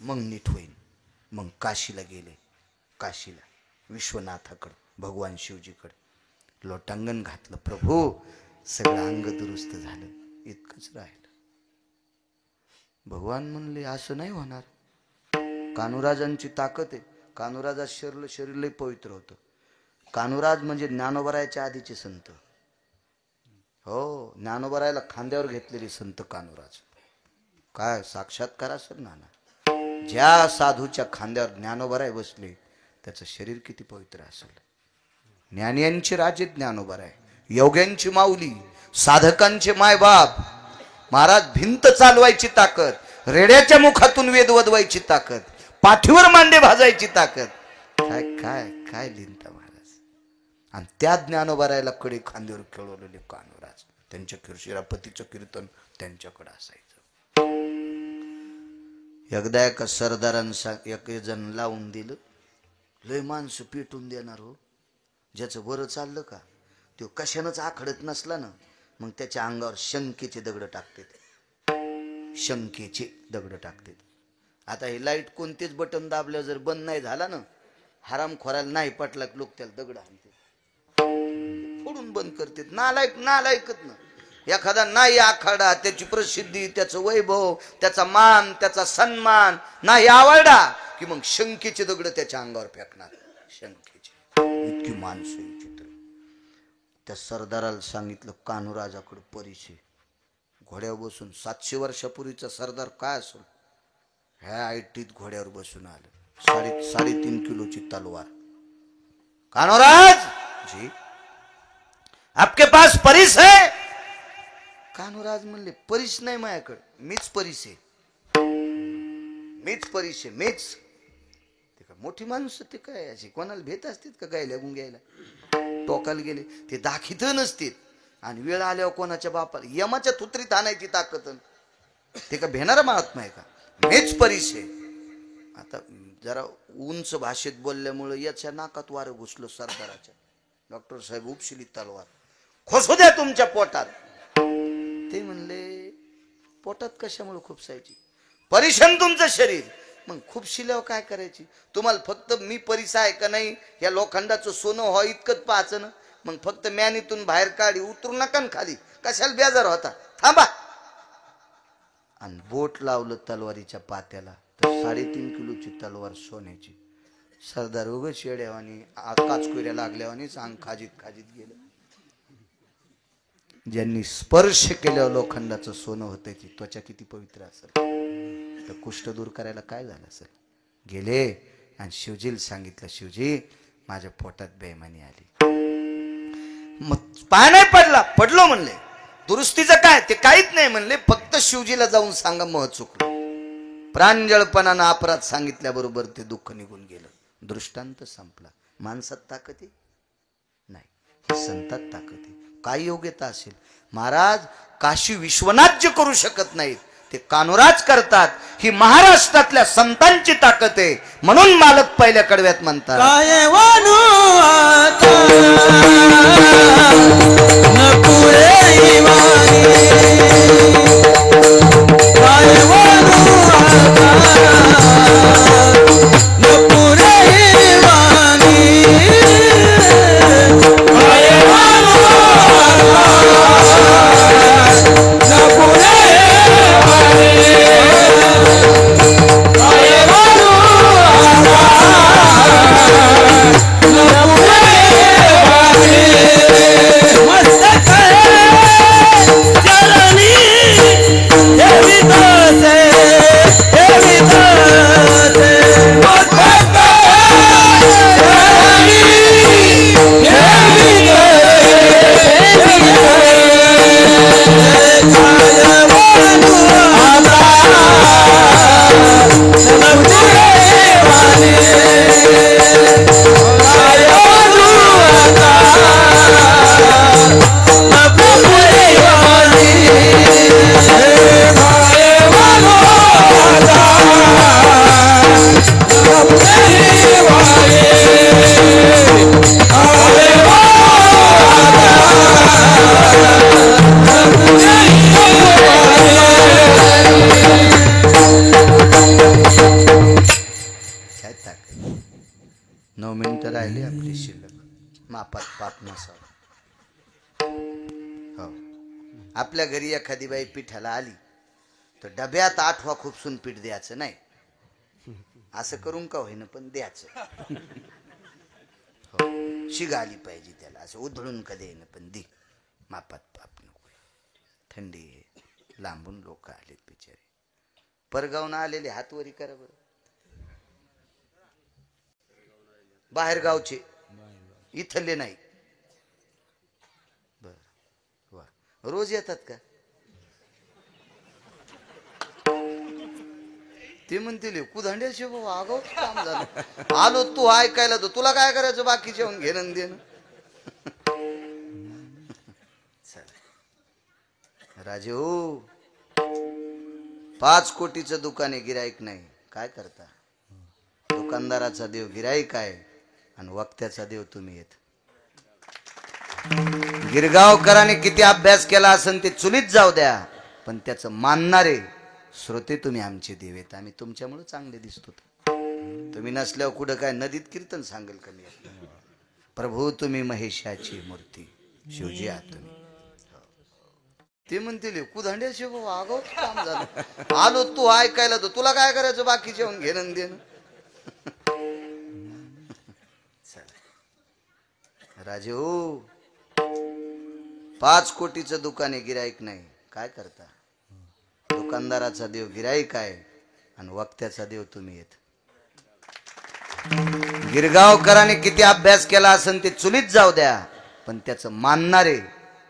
मग नीट होईन. मग काशीला गेले. काशीला विश्वनाथाकडं, भगवान शिवजीकडं लोटांगण घातलं. प्रभू सगळं अंग दुरुस्त झालं, इतकंच राहिलं. भगवान म्हणले असं नाही होणार. कान्होराजांची ताकद आहे. कान्होराजा शरीर लय पवित्र होतं. कान्होराज म्हणजे ज्ञानोबरायाच्या आधीचे संत. हो, ज्ञानोबरायाला खांद्यावर घेतलेले संत कान्होराज. काय साक्षात्कार असेल नाना. ज्या साधूच्या खांद्यावर ज्ञानोबराय बसले त्याचं शरीर किती पवित्र असेल. ज्ञानियांचे राजे ज्ञानोबराय, योग्यांची माऊली, साधकांचे मायबाप. महाराज भिंत चालवायची ताकद, रेड्याच्या मुखातून वेद वदवायची ताकद, पाठीवर मांडे भाजायची ताकद. काय काय काय लिहिता महाराज. आणि त्या ज्ञानोबरायला कडे खांद्यावर खेळवलेले कान्होराज. त्यांच्या शिरापतीचं कीर्तन त्यांच्याकडे असायचं. एकदा एका सरदारांना एक जण लावून दिलं. लय माणसं पेटून देणार हो. ज्याचं बरं चाललं का तो कशानंच आखडत नसला ना, मग त्याच्या अंगावर शंकेचे दगड टाकतात. शंकेचे दगड टाकतात. आता हे लाईट कोणतेच बटन दाबलं जर बंद नाही झाला ना, हरामखोराला नाही पटला लोक त्याला दगड आणते, फोडून बंद करतात. नालायकच ना. एखादा नाही आखाडा, त्याची प्रसिद्धी, त्याचं वैभव, त्याचा मान, त्याचा सन्मान नाही आवडला की मग शंकेचे दगड त्याच्या अंगावर फेकणार. शंकेचे. इतकी माणसं विचित्र. त्या सरदाराला सांगितलं कान्होराजाकडे परिचय. घोड्यावर बसून 700 वर्षापूर्वीचा सरदार काय असेल, ह्या ऐटीत घोड्यावर बसून आलं. साडेतीन किलोची तलवार. कान्होराज जी आपके पास परिस है? कान्होराज म्हणले परिस नाही माझ्याकडे, मीच परिस आहे, मीच परिस आहे, मीच. ते का मोठी माणूस ते काय अशी कोणाला भेट असतील का गायला गुंग्यायला? टोकाला गेले ते दाखित नसतील आणि वेळ आल्यावर कोणाच्या बापाला यमाच्या तुत्रीत आणायची ताकद. ते का भेणारा महात्मा आहे का? मीच परिस आहे. आता जरा उंच भाषेत बोलल्यामुळे याच्या नाकात वारं घुसलं सरदाराच्या. डॉक्टर साहेब उपशिली तलवार. खोसू द्या तुमच्या पोटात. ते म्हणले पोटात कशामुळे खुपसायची? परिशन तुमचं शरीर. मग खुपशिल्यावर काय करायची? तुम्हाला फक्त मी परिसा आहे का नाही या लोखंडाचं सोनं हो इतकंच पाहायचं ना. मग फक्त मॅनीतून बाहेर काढी उतरू नका न खाली. कशाला बेजार होता? थांबा. आणि बोट लावलं तलवारीच्या पात्याला तर 3.5 किलोची तलवार सोन्याची. सरदार उगाच येड्यावानी काचकुऱ्या लागल्यावानीच अंग खाजीत खाजीत गेलं. ज्यांनी स्पर्श केल्यावर लोखंडाचं सोनं होतं ती त्वचा किती पवित्र असेल. तर कुष्ठ दूर करायला काय झालं असेल? गेले आणि शिवजीला सांगितलं, शिवजी माझ्या पोटात बेईमानी आली. मग पाय नाही पडला, पडलो म्हणले. दुरुस्तीचं काय? ते काहीच नाही म्हणले. फक्त शिवजीला जाऊन सांगा मह चुकलो. प्रांजळपणानं अपराध सांगितल्याबरोबर ते दुःख निघून गेलं. दृष्टांत संपला. माणसात ताकद आहे नाही, ही संतात ताकद आहे. काय योग्यता असेल? महाराज काशी विश्वनाथ जे करू शकत नाहीत ते कान्होराज करतात. ही महाराष्ट्रातल्या संतांची ताकद आहे. म्हणून मालक पहिल्या कडव्यात म्हणतात, काय वानू आता न पुरे इवानी, काय वानू आता न पुरे इवानी, काय वानू आता न पुरे इवानी, काय वानू मस्तक चरणी देवी दासे, देवी दासे मस्तक चरणी देवी काय ताकद. 9 मिनिटं राहिली आपली शिल्लक. मापात पाप नसावं. हो, आपल्या घरी एखादी बाई पिठाला आली तर डब्यात 8वा खुपसून पीठ द्यायचं नाही. असं करून का होईना पण द्यायचं. हो, शिगा आली पाहिजे त्याला. असं उधळून का देईन पण दे. मापात पाप नको. थंडी आहे, लांबून लोक आलेत बिचारे. परगावून आलेले हातवरी करा बरं. बाहेर गावचे, इथले नाही. बर वा, रोज येतात का? ते म्हणतील कुधांड्याचे बाबा आगाऊ काम झालं. आलो तू ऐकायला तर तुला काय करायचं बाकीचे येऊन घेणं देणं. राजे हो, 5 कोटीचं दुकान आहे, गिराईक नाही. काय करता? दुकानदाराचा देव गिराईक आहे आणि वक्त्याचा देव तुम्ही येत. गिरगावकरांनी किती अभ्यास केला असेल ते चुलीत जाऊ द्या, पण त्याचं मानणारे श्रोते तुम्ही आमचे देव आहेत. आम्ही तुमच्यामुळे चांगले दिसतो. तुम्ही नसल्यावर कुठं काय नदीत कीर्तन सांगेल का मी? प्रभू तुम्ही महेशाची मूर्ती, शिवजी आहात तुम्ही. ते म्हणतील कुधांड्याचे बाबा आगाऊ काम झालं. आलो तू ऐकायला तर तुला काय करायचं बाकीचे येऊन घेणं देणं. राजे हो, 5 कोटीचं दुकान आहे, गिराईक नाही. काय करता? दुकानदाराचा देव गिराईक आहे आणि वक्त्याचा देव तुम्ही येत. गिरगावकरांनी किती अभ्यास केला असेल ते चुलीत जाऊ द्या, पण त्याचं मानणारे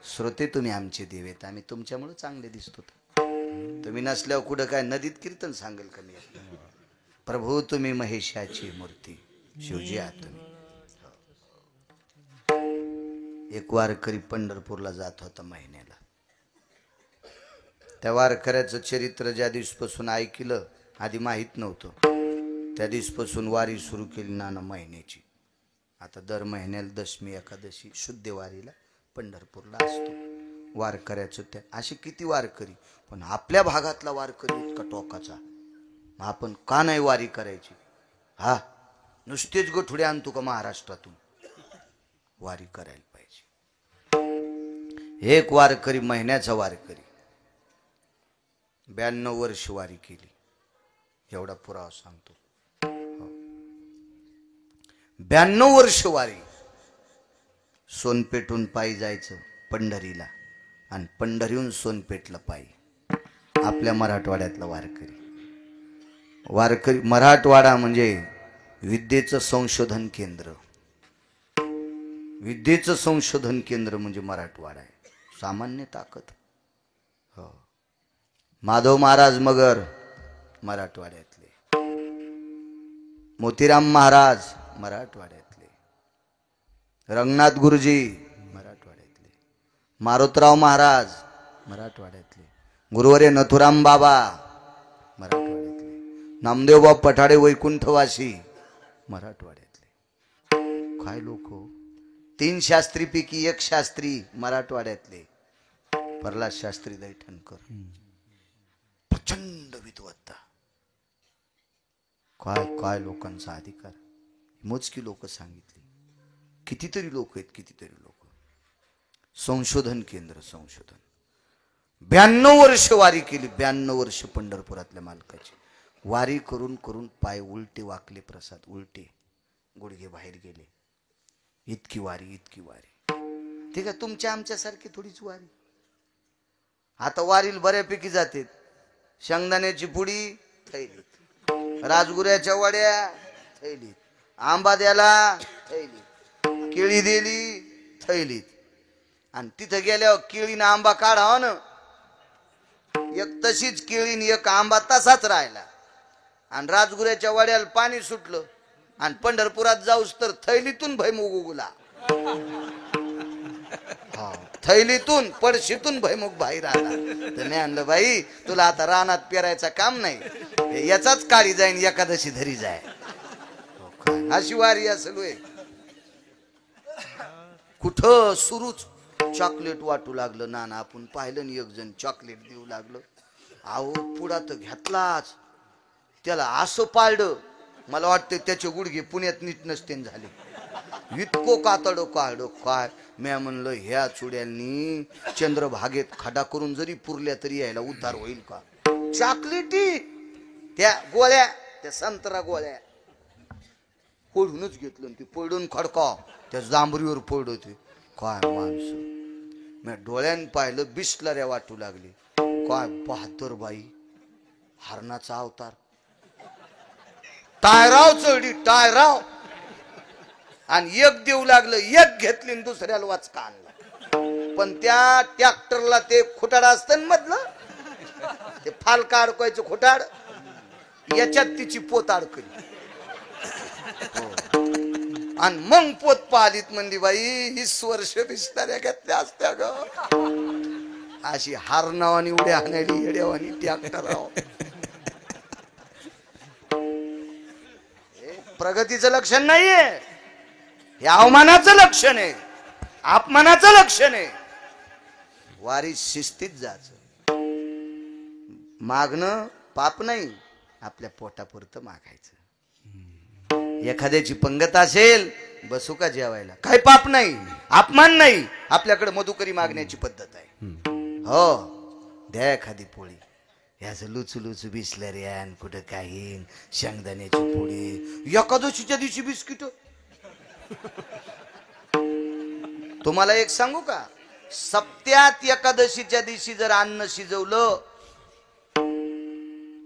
श्रोते तुम्ही आमचे देवेत. आम्ही तुमच्यामुळे चांगले दिसतो. तुम्ही नसल्यावर कुठं काय नदीत कीर्तन सांगेल का मी? प्रभू तुम्ही महेशाची मूर्ती, शिवजी आहात तुम्ही. एक वारकरी पंढरपूरला जात होता महिन्याला. त्या वारकऱ्याचं चरित्र ज्या दिवसपासून ऐकलं, आधी माहीत नव्हतं, त्या दिवसपासून वारी सुरू केली नाना महिन्याची. आता दर महिन्याला दशमी एकादशी शुद्ध वारीला पंढरपूरला असतो. वारकऱ्याचं त्या असे किती वारकरी, पण आपल्या भागातला वारकरी इतका टोकाचा. मग आपण का नाही वारी करायची? हा, नुसतेच गोठुडे आणतो का महाराष्ट्रातून? वारी करायला पाहिजे. एक वारकरी, महिन्याचा वारकरी, 92 वर्ष वारी केली, एवढा पुरावा सांगतो. 92 वर्ष वारी. सोनपेठून पायी जायचं पंढरीला, आणि पंढरीहून सोनपेठला पायी. आपल्या मराठवाड्यातला वारकरी. वारकरी मराठवाडा म्हणजे विद्येचं संशोधन केंद्र. विद्येचं संशोधन केंद्र म्हणजे मराठवाडा आहे. सामान्य ताकद. हो. माधव महाराज मगर मराठवाड्यातले, मोतीराम महाराज मराठवाड्यातले, रंगनाथ गुरुजी मराठवाड्यातले, मारुतराव महाराज मराठवाड्यातले, गुरुवर्य नथुराम बाबा मराठवाड्यातले, नामदेवबाब पठाडे वैकुंठवासी मराठवाड्यातले. काय लोक. 3 शास्त्रीपैकी 1 शास्त्री मराठवाड्यातले, प्रल्हाद शास्त्री दैठणकर. प्रचंड विद्वत्ता. काय काय लोकांचा अधिकार. मोजकी लोक सांगितली. कितीतरी लोक आहेत, कितीतरी लोक. संशोधन केंद्र, संशोधन. 92 वर्ष वारी केली. 92 वर्ष पंढरपुरातल्या मालकाची वारी करून करून पाय उलटे वाकले. प्रसाद उलटे, गुडघे बाहेर गेले. इतकी वारी, इतकी वारी. ठीक आहे, तुमच्या आमच्यासारखी थोडीच वारी. आता वारीला बऱ्यापैकी जाते. शेंगदाण्याची पुडी थैलीत, राजगुऱ्याच्या वड्या थैलीत, आंबा द्याला थैलीत, केळी दिली थैलीत. आणि तिथं गेल्यावर केळीनं आंबा काढावा ना, एक तशीच केळीने एक आंबा तसाच राहिला. आणि राजगुऱ्याच्या वड्याला पाणी सुटलं. आणि पंढरपुरात जाऊस तर थैलीतून भैमुग उगला. थैलीतून, पडशीतून भैमुग बाहेर आला. तर मी आणलं, बाई तुला आता रानात पेरायचं काम नाही, याचाच काळी जाईन, एकादशी धरी जाय. अशी वारी असेल होय. कुठं सुरूच चॉकलेट वाटू लागलं. नाना आपण पाहिलं नाही, एक जण चॉकलेट देऊ लागलं. अहो पुढा तर घेतलाच, त्याला असं पाळलं, मला वाटतं त्याचे गुडघे पुण्यात नीट नसते झाले. इतकं कातड काढ काय. मी म्हणलं, ह्या चुड्यांनी चंद्रभागेत खडा करून जरी पुरल्या तरी यायला उद्धार होईल का? चॉकलेटी त्या गोळ्या, त्या संत्रा गोळ्या पडूनच घेतलं. ती पडून खडका त्या जांभरीवर पड होते. काय माणसं. मी डोळ्यानं पाहिलं, बिस्लऱ्या वाटू लागली. काय बहादूर बाई, हरणाचा अवतार. टायराव चढली, टायराव. आणि एक देऊ लागलं, एक घेतली, दुसऱ्याला वाचका आणला. पण त्या ट्रॅक्टरला ते खुटाड असतं मधलं, ते फालका अडकवायचं खुटाड, याच्यात तिची पोत अडकली. आणि मग पोत पाहिलीत. म्हणली, बाई 20 वर्ष बिस्ताऱ्या घेतल्या असत्या ग. अशी हारनावानी उड्या हाणायली येड्यावानी ट्रॅक्टर. प्रगतीचं लक्षण नाहीये, हे अवमानाचं लक्षण आहे, अपमानाचं लक्षण आहे. वारी शिस्तीत जायचं. मागणं पाप नाही, आपल्या पोटापुरतं मागायचं. एखाद्याची पंगत असेल, बसू का जेवायला, काही पाप नाही, अपमान नाही. आपल्याकडे मधुकरी मागण्याची पद्धत आहे. हो, द्या एखादी पोळी. ह्याचं लुचू लुचू बिस्लऱ्यान, कुठं काही शेंगदाण्याची पोळी, एकादशीच्या दिवशी बिस्किट. तुम्हाला एक सांगू का, सप्त्यात एकादशीच्या दिवशी जर अन्न शिजवलं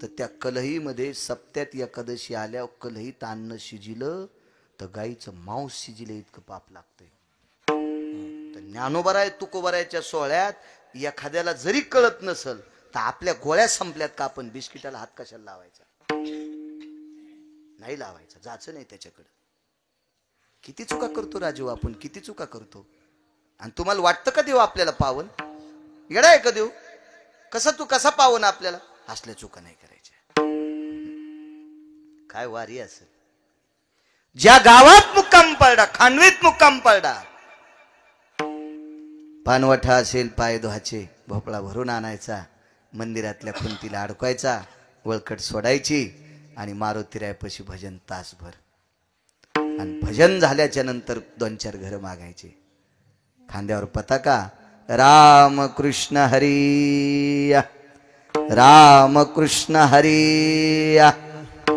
तर त्या कलहीमध्ये सप्त्यात एकादशी आल्या कलहीत अन्न शिजिलं तर गाईचं मांस शिजिलं इतकं पाप लागतंय. तर ज्ञानोबराय तुकोबरायच्या सोहळ्यात एखाद्याला जरी कळत नसल तर आपल्या गोळ्या संपल्यात का आपण बिस्किटाला हात कशाला लावायचा? नाही लावायचा, जायचं नाही त्याच्याकडे. किती चुका करतो राजू आपण, किती चुका करतो. आणि तुम्हाला वाटतं का देव आपल्याला पावन? येडा आहे का देव? कसा पावन आपल्याला? असल्या चुका नाही करायच्या. काय वारी असेल. ज्या गावात मुक्काम पडला, खानवीत मुक्काम पडला, पानवठा असेल पाय धुवायचे, भोपळा भरून आणायचा, मंदिरातल्या खुंटीला अडकवायचा, वळकट सोडायची आणि मारुतीरायपाशी भजन तासभर. आणि भजन झाल्याच्या नंतर 2-4 घर मागायचे. खांद्यावर पताका, राम कृष्ण हरी, राम कृष्ण हरी,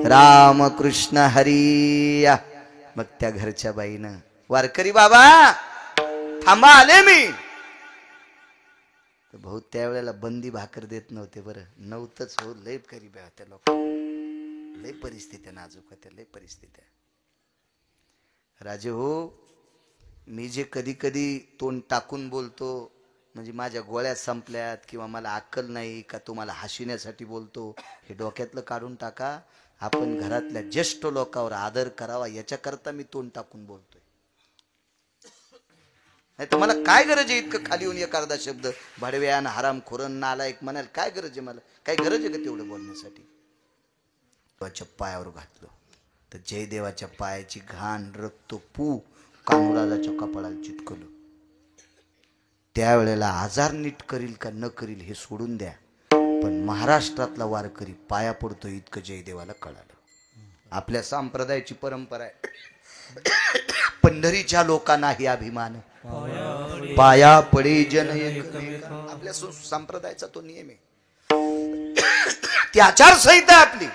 राम कृष्ण हरी. मग त्या घरच्या बाईनं, वारकरी बाबा थांबा आले मी. भाऊ त्यावेळेला बंदी भाकर देत नव्हते. बरं नव्हतंच हो, लय गरीब आहे त्या लोक, लय परिस्थिती नाजूक होत्या, लय परिस्थिती. राजे हो, मी जे कधी कधी तोंड टाकून बोलतो म्हणजे माझ्या गोळ्या संपल्यात किंवा मला अक्कल नाही का तुम्हाला हसविण्यासाठी बोलतो, हे डोक्यातलं काढून टाका. आपण घरातल्या ज्येष्ठ लोकांवर आदर करावा याच्याकरता मी तोंड टाकून बोलतोय. नाही तर मला काय गरज आहे इतकं खाली येऊन एक अर्धा शब्द भाडव्यान हरामखोरन नालायक म्हणाल? काय गरज आहे मला? काय गरज आहे का तेवढं बोलण्यासाठी? देवाच्या पायावर घातलं तर जयदेवाच्या पायाची घाण रक्त पू कानुराजाच्या कपाळाला चिटकलं. त्यावेळेला आजार नीट करील का न करील हे सोडून द्या, पण महाराष्ट्रातला वारकरी पाया पडतो इतकं जयदेवाला कळालं. आपल्या संप्रदायाची परंपरा आहे, पंढरीच्या लोकांनाही अभिमान, पाया पडे जन एक. आपल्या संप्रदायाचा तो नियम आहे, ती आचारसंहिता आपली.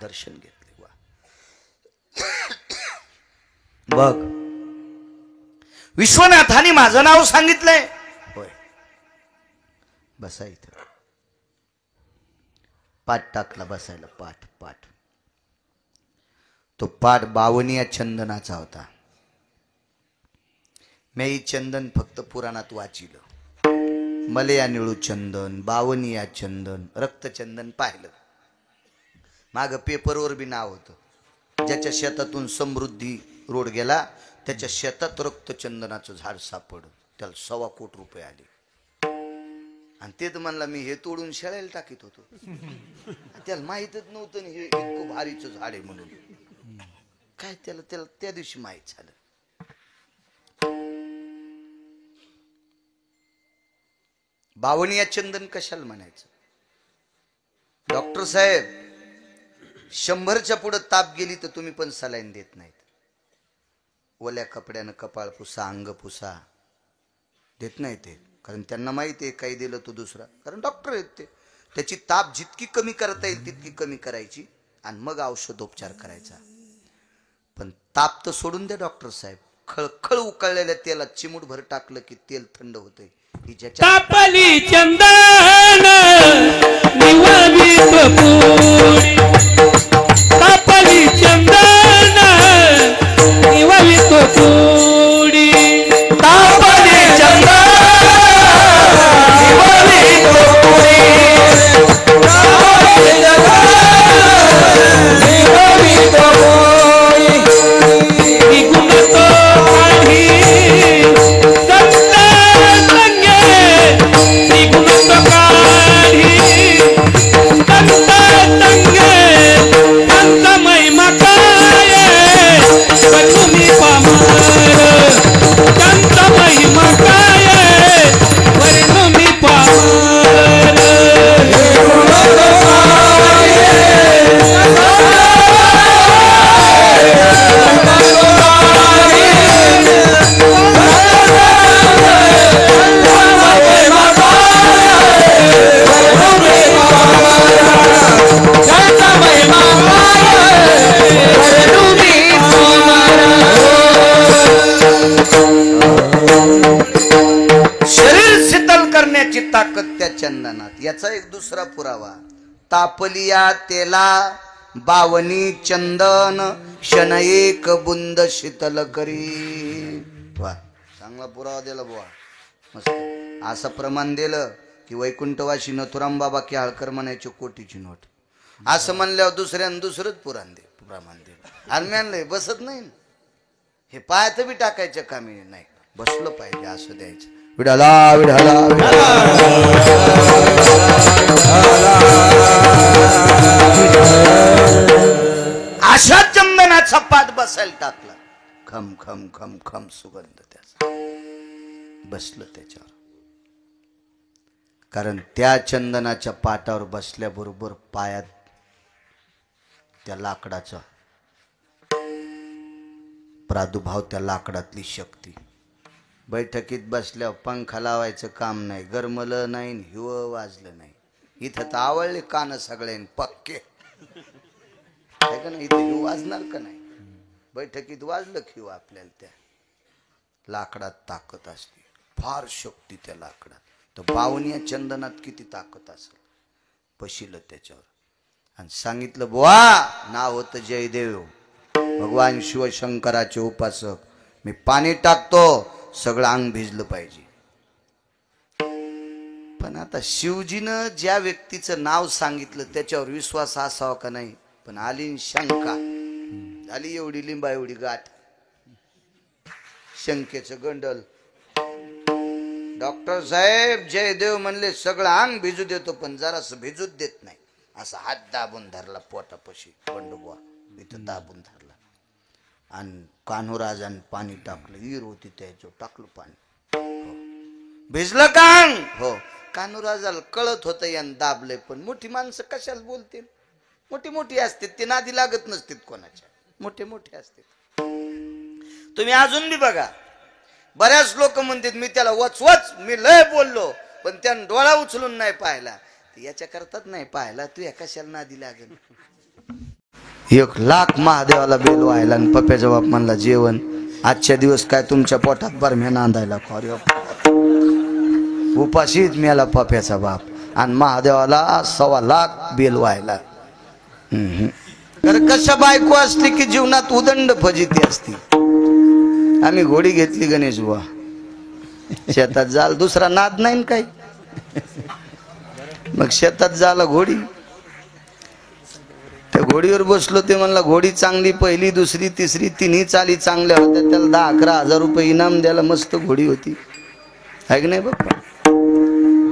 दर्शन घेतले बघ, विश्वनाथाने माझं नाव सांगितलंय. होय, बसा इथं. पाठ टाकला बसायला, पाठ पाठ. तो पाठ 52 चंदनाचा होता. मी चंदन फक्त पुराणात वाचिलं. मलया निळू चंदन, 52 चंदन, रक्तचंदन पाहिलं. माग पेपरवर बी नाव होतं, ज्याच्या शेतातून समृद्धी रोड गेला त्याच्या शेतात रक्तचंदनाचं झाड सापड, त्याला 1.25 कोटी रुपये आले. आणि ते तर म्हणला मी हे तोडून शेळायला टाकीत होतो. त्याला माहीतच नव्हतं हे इतकं भारीचं झाड आहे म्हणून. काय त्याला त्या दिवशी माहीत झालं. बावनिया चंदन कशाला म्हणायचं? डॉक्टर साहेब 100च्या पुढे ताप गेली तर तुम्ही पण सलाईन देत नाहीत. ओल्या कपड्यानं कपाळ पुसा, अंग पुसा देत नाही ते, कारण त्यांना माहिती आहे काही दिलं तो दुसरा, कारण डॉक्टर आहेत ते. त्याची ताप जितकी कमी करता येईल तितकी कमी करायची आणि मग औषधोपचार करायचा. पण ताप तर सोडून द्या डॉक्टर साहेब, खळखळ उकळलेल्या तेलात चिमूटभर टाकलं की तेल थंड होतंय. ही ज्याच्या तापली चंदन निवावी कपूर, तापली चंदन निवावी कपूरी, तापली चंदन निवावी कपूरी, तापली चंदन निवावी कपूरी. निघून तो काढी ताकद त्या चंदनात. याचा एक दुसरा पुरावा, तापलिया तेला बावनी चंदन शन एक बुंद शीतल करी. वा, चांगला पुरावा दिला बुवा, मस्त. असं प्रमाण दिलं की वैकुंठवासी नथुराम बाबा केळकर म्हणायचे कोटीची नोट. असं म्हणल्यावर दुसरंच प्रमाण दिलं. आणि म्हणलंय बसत नाही ना, हे पायात बी टाकायचं कामी नाही, बसलं पाहिजे असं द्यायचं. विडाला विडाला अशा चंदनाचा पाठ बसायला टाकला. खम खम खम खम सुगंध त्याचा बसलं त्याच्यावर. कारण त्या चंदनाच्या पाटावर बसल्याबरोबर पायात त्या लाकडाचा प्रादुर्भाव, त्या लाकडातली शक्ती. बैठकीत बसल्यावर पंखा लावायचं काम नाही, गरमलं नाही, हिवं वाजलं नाही. इथं तर आवडले कान सगळ्यांनी पक्के आहे का नाही. इथे हिव वाजणार का नाही? बैठकीत वाजलं हिव. आपल्याला त्या लाकडात ताकद असते, फार शक्ती त्या लाकडात. तर बावनिया चंदनात किती ताकद असेल. पशिलं त्याच्यावर आणि सांगितलं, बुवा नाव होतं जयदेव, भगवान शिवशंकराचे उपासक. मी पाणी टाकतो, सगळं अंग भिजलं पाहिजे. पण आता शिवजीनं ज्या व्यक्तीचं नाव सांगितलं त्याच्यावर विश्वास असावा का नाही. पण आली शंका, झाली एवढी लिंबा एवढी गाठ, शंकेचं गंडल. डॉक्टर साहेब जयदेव म्हणले सगळं अंग भिजू देतो, पण जरासं भिजूच देत नाही. असा हात दाबून धरला पोटापाशी, बंडुबुवा इथं दाबून धरला. आणि कान्होराजांनी पाणी टाकलं, ईर होती त्याच्यावर टाकलं पाणी. हो. भिजलं का अंग? हो. कान्होराजाला कळत होतं यानं दाबलंय, पण मोठी माणसं कशाला बोलतील. मोठी मोठी असते ते, नादी लागत नसतील कोणाच्या, मोठे मोठे असते. तुम्ही अजून बी बघा, बऱ्याच लोक म्हणतात मी त्याला वचवच मी लय बोललो, पण त्यानं डोळा उचलून नाही पाहिला. याच्या करतात नाही पाहिला, तू या कशाला नादी लागेल. 1,00,000 महादेवाला बेल व्हायला आणि पप्प्याचा बाप म्हणला जेवण आजच्या दिवस काय तुमच्या पोटात बरम्या नांदायला. उपाशीच मेला पप्प्याचा बाप आणि महादेवाला 1,25,000 बेल व्हायला. तर कशा बायको असली की जीवनात उदंड फजिती असती. आम्ही घोडी घेतली गणेश बुवा, शेतात जाल, दुसरा नाद नाही काही. मग शेतात झाला घोडी, त्या घोडीवर बसलो. ते म्हणला घोडी चांगली, पहिली दुसरी तिसरी तिन्ही चाली चांगल्या होत्या. त्याला 10-11 रुपये इनाम द्यायला. मस्त घोडी होती, आहे की नाही बाप्पा.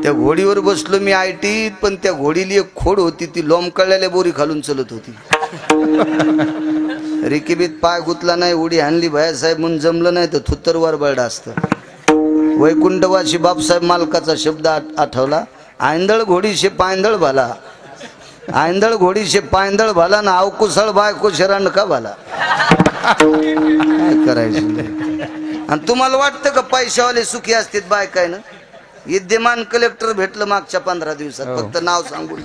त्या घोडीवर बसलो मी आयटीत, पण त्या घोडीली एक खोड होती, ती लोंबकळलेल्या बोरी खालून चलत होती. रिकिबीत पाय गुतला नाही, उडी हाणली भैयासाहेब म्हणून जमलं नाही तर थुत्तरवर बळडा असतं. वैकुंठवासी बापसाहेब मालकाचा शब्द आठवला, आंधळ घोडीशे पायंदळ भाला, आंधळ घोडीशे पायंदळ भाला ना अवकुसळ बायको शरण का भाला. काय करायचं. आणि तुम्हाला वाटतं का पैशावाले सुखी असतात बायकाय ना. विद्यमान कलेक्टर भेटलं मागच्या 15 दिवसात, फक्त नाव सांगून.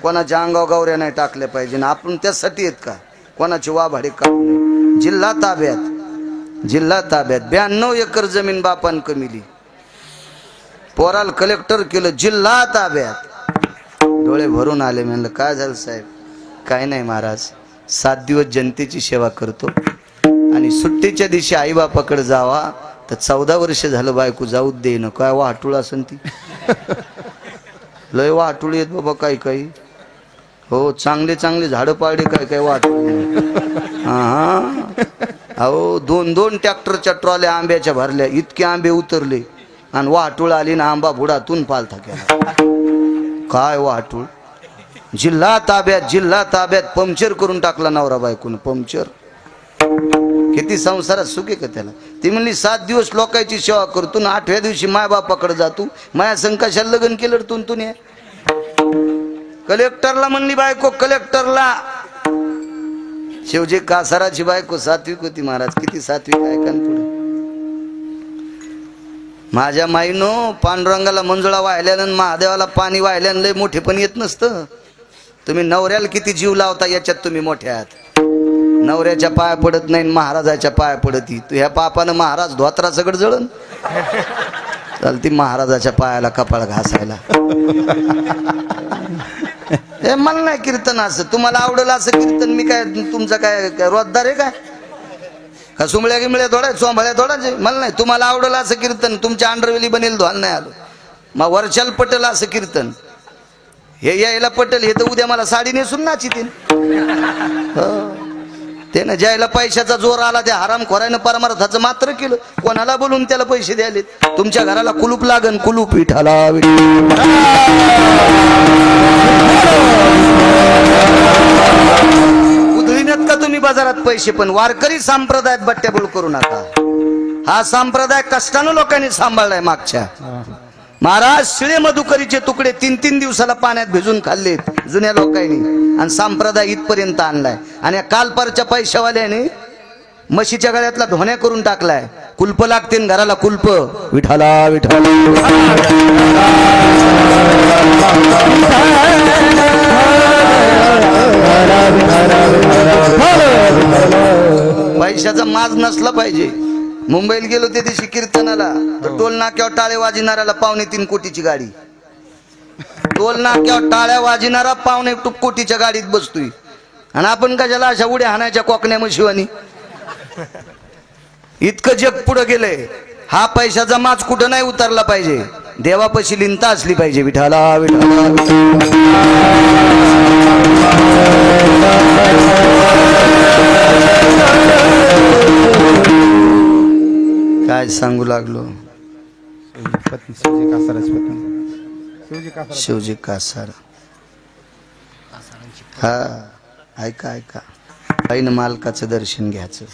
कोणाच्या अंगावर गावऱ्या नाही टाकल्या पाहिजे ना, आपण त्यासाठी येत का कोणाची वाभाडे काढू नये. जिल्हा ताब्यात, जिल्हा ताब्यात 92 एकर जमीन बापान कमिली, पोराल कलेक्टर केलं, जिल्हा ताब्यात. डोळे भरून आले. म्हणलं काय झालं साहेब? काय नाही महाराज, 7 दिवस जनतेची सेवा करतो आणि सुट्टीच्या दिवशी आई बापाकडे जावा तर 14 वर्ष झालं बायको जाऊच देईन. काय वाटूळ असन ती, लय वाटूळ येत बाबा काही काही. हो, चांगले चांगले झाडं पाडे काय काय वाटूळ. हा, अहो 2-2 ट्रॅक्टरच्या ट्रॉल्या आंब्याच्या भरल्या, इतके आंबे उतरले आणि वाटूळ आली ना आंबा बुडातून पालथा केला. काय वाटूळ. जिल्हा ताब्यात, जिल्हा ताब्यात. पंक्चर करून टाकला नवरा बायकोनं, पंक्चर. किती संसारात सुख आहे का त्याला. ती म्हणली 7 दिवस लोकांची सेवा करतो ना 8व्या दिवशी माय बापाकडे जातो. माया संकशाला लग्न केलं तुन कलेक्टरला म्हणली बायको, कलेक्टरला. शिवजी कासाराची बायको सात्विक होती महाराज. किती सात्विक आहे का पुढे. माझ्या माईनो पांडुरंगाला मंजुळा वाहिल्यानं महादेवाला पाणी वाहिल्यानं लय मोठे पण येत नसतं. तुम्ही नवऱ्याला किती जीव लावता याच्यात तुम्ही मोठे आहात. नवऱ्याच्या पाया पडत नाही, महाराजाच्या पाया पडती. तू ह्या पापानं महाराज धोत्रा सगळं जळण चालती महाराजाच्या पायाला कपाळ घासायला. हे मला नाही कीर्तन असं, तुम्हाला आवडलं असं कीर्तन. मी काय तुमचा काय रोजदार आहे काय? का सुमळ्या गिमळ्या थोडा चोंभाळ्या थोडाच? मला नाही, तुम्हाला आवडलं असं कीर्तन. तुमच्या अंडरवेली बनेल धोल नाही आलो. मग वर्षाला पटेल असं कीर्तन. हे यायला पटेल, हे तर उद्या मला साडी नेसून नाचितील. ते ना ज्यायला पैशाचा जोर आला त्या हराम खोरानं परमार्थाचं मात्र केलं. कोणाला बोलून त्याला पैसे द्याले? तुमच्या घराला कुलूप लागन, कुलूप विठाला. उधळीनात का तुम्ही बाजारात पैसे? पण वारकरी संप्रदायात बट्ट्याबोळ करू नका. हा संप्रदाय कष्टानं लोकांनी सांभाळलाय मागच्या. महाराज शिळे मधुकरीचे तुकडे 3-3 दिवसाला पाण्यात भिजून खाल्लेत जुन्या लोकांनी, आणि संप्रदाय इथपर्यंत आणलाय. आणि कालपारच्या पैशावाल्याने म्हशीच्या गळ्यातला धोण्या करून टाकलाय. कुलप लागते घराला, कुलप. विठाला विठाला. पैशाचा माज नसला पाहिजे. मुंबईला गेलो त्या दिवशी कीर्तनाला, तर टोल नाक्यावर टाळे वाजणाऱ्याला 2.25 कोटीची गाडी. टोल नाक्यावर टाळ्या वाजणारा 2.25 कोटीच्या गाडीत बसतोय. आणि आपण कशाला अशा उड्या हाणायच्या कोकण्या म्हशिवानी? इतकं जग पुढे गेलंय. हा पैशाचा माज कुठं नाही उतरला पाहिजे. देवापाशी लिंता असली पाहिजे. विठाला विठाला. काय सांगू लागलो? शिवजी कासार. हा ऐका ऐका, आईनं मालकाचं दर्शन घ्यायचं.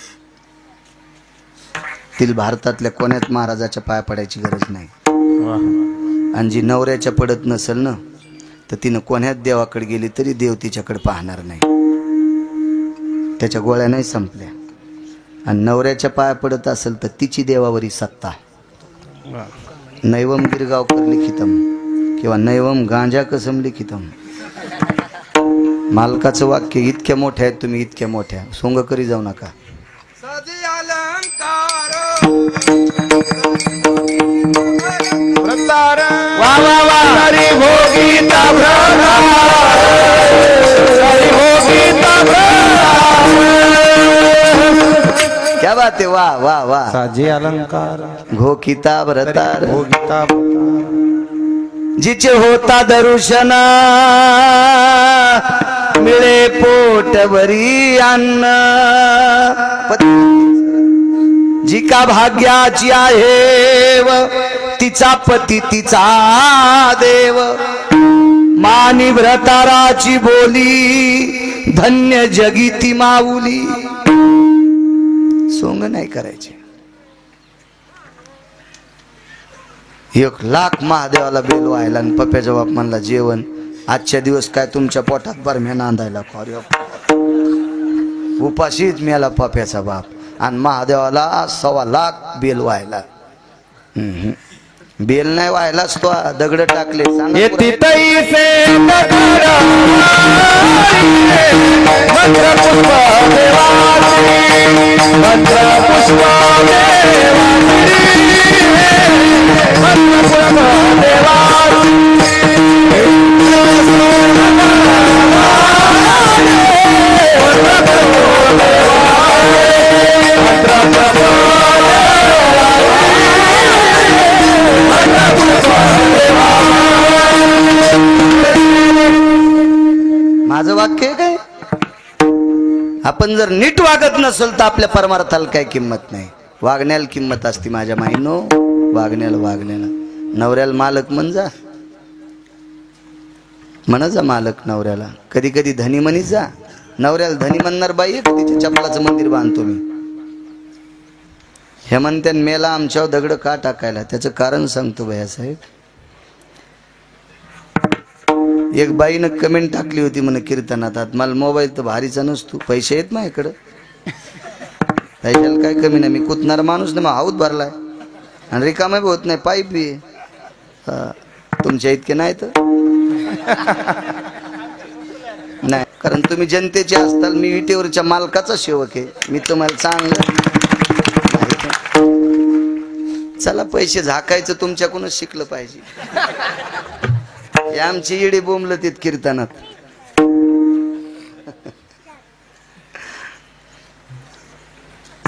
तिला भारतातल्या कोण्यात महाराजाच्या पाया पडायची गरज नाही. आणि जी नवऱ्याच्या पडत नसेल ना, तर तिनं कोण्यात देवाकडे गेली तरी देव तिच्याकडे पाहणार नाही. त्याच्या गोळ्या नाही संपल्या. आणि नवऱ्याच्या पाया पडत असेल तर तिची देवावरी सत्ता. नैवम गिरगावकर लिखितम किंवा नैवम गांजा कसम लिखितम. मालकाचं वाक्य इतक्या मोठ्या आहेत तुम्ही, इतक्या मोठ्या सोंग करी जाऊ नका. सजी अलंकार वा वा वा. हरी भोगीता क्या बात आहे. वा वा वा. साजे अलंकार घोकिता भरतार भोगिता जिचे होता दर्शन मिळे पोट भरी अन्न. जी का भाग्याची आहे व तिचा पती तिचा देव. मानी व्रताराची बोली धन्य जगी ती माऊली. सोंग नाही करायचे. 1,00,000 महादेवाला बेल व्हायला आणि पप्प्याच्या बाप म्हणला जेवण. आजच्या दिवस काय तुमच्या पोटात बरम्या नांदायला? उपाशीच मेला पप्प्याचा बाप. आणि महादेवाला 1,25,000 बेल व्हायला. बेल नाही व्हायलाच तो दगड टाकले. माझं वाक्य आहे काय? आपण जर नीट वागत नसेल तर आपल्या परमार्थाला काय किंमत नाही. वागण्याला किंमत असते माझ्या माईनो. वागण्याला नवऱ्याला मालक म्हणजा, म्हणा मालक नवऱ्याला. कधी कधी धनी म्हणीत जा. नवऱ्याला धनी म्हणणार बाई आहे, तिच्या चपलाचं मंदिर बांधतो मी. हे म्हणते मेला आमच्यावर दगड का टाकायला? त्याचं कारण सांगतो भैयासाहेब. एक बाईनं कमेंट टाकली होती म्हणे कीर्तनात, मला मोबाईल तर भारीचा नसतो, पैसे येत माझ्याकडं, पैशाला काय कमी नाही, मी कुतणारा माणूस नाही, मग हाऊत भरलाय आणि रिकामा बी होत नाही, पाईप बी. तुमच्या इतके नाही तर नाही, कारण तुम्ही जनतेचे असताल, मी विटेवरच्या मालकाचा सेवक आहे, मी तुम्हाला चांगलं. चला पैसे झाकायचं तुमच्याकडूनच शिकलं पाहिजे. हे आमची इडी बोंबलं तित कीर्तनात.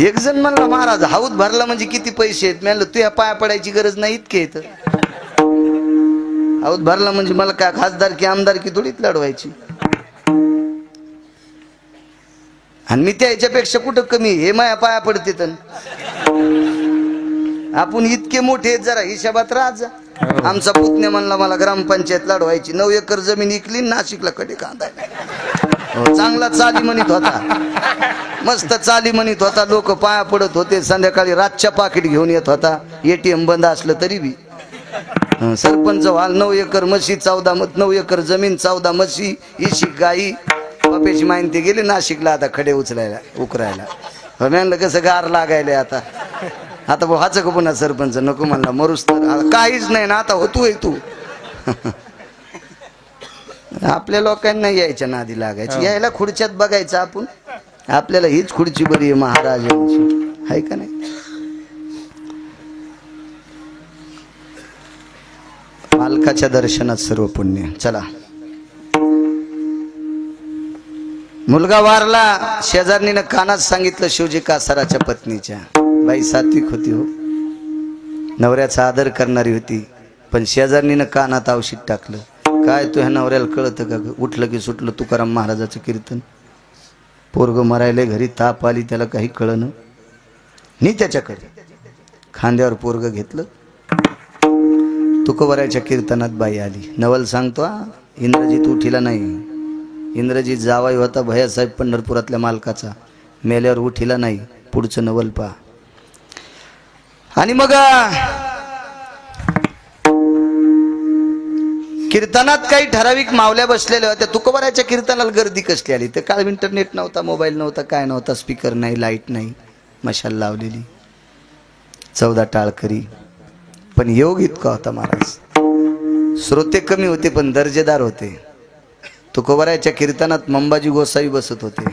एक जण म्हणला महाराज हाऊत भरला म्हणजे किती पैसे आहेत. मी म्हणलं तुझ्या पाया पडायची गरज नाही इतके येत. हाऊत भरला म्हणजे मला काय खासदार की आमदार की थोडीच लढवायची. आणि मी त्या ह्याच्यापेक्षा कुठं कमी हे माया पाया पडते. तर आपण इतके मोठे जरा हिशोबात राहत जा. आमचा पुतण्या म्हणला मला ग्रामपंचायत लढवायची. 9 एकर जमीन इकली नाशिकला कडे कांदायला. चांगला चाली म्हणत होता. मस्त चाली म्हणत होता. लोक पाया पडत होते. संध्याकाळी रातच्या पाकिट घेऊन येत होता. ATM बंद असलं तरी बी. सरपंच व्हाल 9 एकर म्हशी 9 एकर जमीन 14 म्हशी 20 गाई. बापेची माहिती गेली नाशिकला आता खडे उचलायला उकरायला. म्हणलं कसं गार लागायला आता. आता व्हायचं का पुन्हा सरपंच. नको म्हणला मरूस तर काहीच नाही ना आता होतोय तू. आपल्या लोकांना यायच्या नादी लागायची. यायला खुर्च्यात बघायचं आपण. आपल्याला हीच खुर्ची बरी आहे महाराजांची आहे का नाही. मालकाच्या दर्शनात सर्व पुण्य. चला मुलगा वारला. शेजारणीनं कानात सांगितलं शिवजी कासाराच्या पत्नीच्या. बाई सात्विक होती हो. नवऱ्याचा आदर करणारी होती. पण शेजारणीनं कानात औषध टाकलं. काय तू ह्या नवऱ्याला कळतं का. उठलं की सुटलं तुकाराम महाराजाचं कीर्तन. पोरग मरायले घरी ताप आली त्याला काही कळलं. नी त्याच्याकडे खांद्यावर पोरग घेतलं. तुकोबराच्या कीर्तनात बाई आली. नवल सांगतो इंद्रजीत उठीला नाही. इंद्रजीत जावाई होता भैयासाहेब पंढरपुरातल्या मालकाचा. मेल्यावर उठीला नाही. पुढचं नवल पहा. आणि मग कीर्तनात काही ठराविक मावल्या बसलेल्या होत्या. तुकोबराच्या कीर्तनाला गर्दी कसली आली. ते काळ इंटरनेट नव्हता, मोबाईल नव्हता, काय नव्हता, स्पीकर नाही, लाईट नाही, मशाल लावलेली, 14 टाळकरी. पण योग इतका होता महाराज. श्रोते कमी होते पण दर्जेदार होते. तुकोबराच्या कीर्तनात मंबाजी गोसाई बसत होते.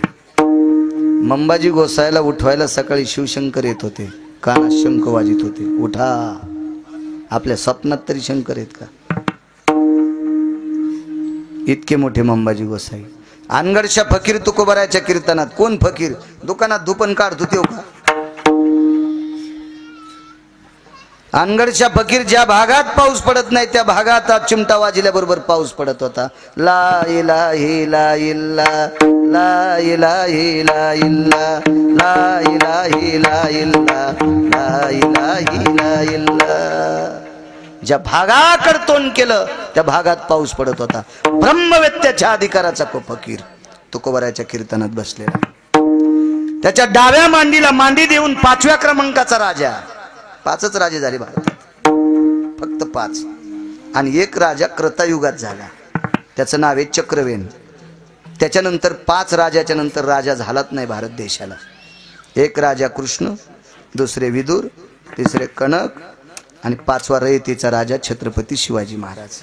मंबाजी गोसाईला उठवायला सकाळी शिवशंकर येत होते. कानात शंख वाजित होते. उठा. आपल्या स्वप्नात तरी शंकर आहेत का. इतके मोठे मंबाजी गोसाई. अनगडच्या फकीर तुकोबराच्या कीर्तनात. कोण फकीर. दुकानात धुपन काढत होते का. अनगडच्या फकीर ज्या भागात पाऊस पडत नाही त्या भागात चिमटा वाजल्याबरोबर पाऊस पडत होता. ला इलाही ला इल्ला ला इलाही ला इल्ला ला इलाही ला इल्ला ला इलाही ला इल्ला. ज्या भागाकडे तोंड केलं त्या भागात पाऊस पडत होता. ब्रह्मवेत्याच्या अधिकाराचा फकीर तुकोबराच्या कीर्तनात बसलेला. त्याच्या डाव्या मांडीला मांडी देऊन 5व्या क्रमांकाचा राजा. 5च राजे झाले भारतात. फक्त 5. आणि एक राजा कृतायुगात झाला. त्याचं नाव आहे चक्रवेन. त्याच्यानंतर 5 राजाच्या नंतर राजा झालाच नाही भारत देशाला. एक राजा कृष्ण, दुसरे विदुर, तिसरे कणक आणि 5वा रयतेचा राजा छत्रपती शिवाजी महाराज.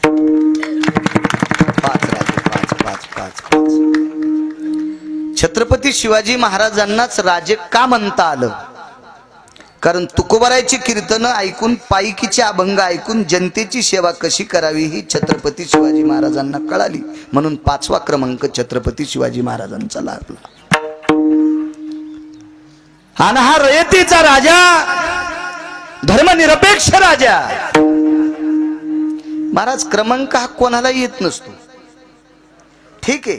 5 राजे. 5. छत्रपती शिवाजी महाराजांनाच राजे का म्हणता आलं. कारण तुकोबराची कीर्तनं ऐकून, पायकीचे अभंग ऐकून जनतेची सेवा कशी करावी ही छत्रपती शिवाजी महाराजांना कळाली. म्हणून 5वा क्रमांक छत्रपती शिवाजी महाराजांचा लागला. आणि हा रयतेचा राजा, धर्मनिरपेक्ष राजा. महाराज क्रमांक हा कोणाला येत नसतो. ठीक आहे.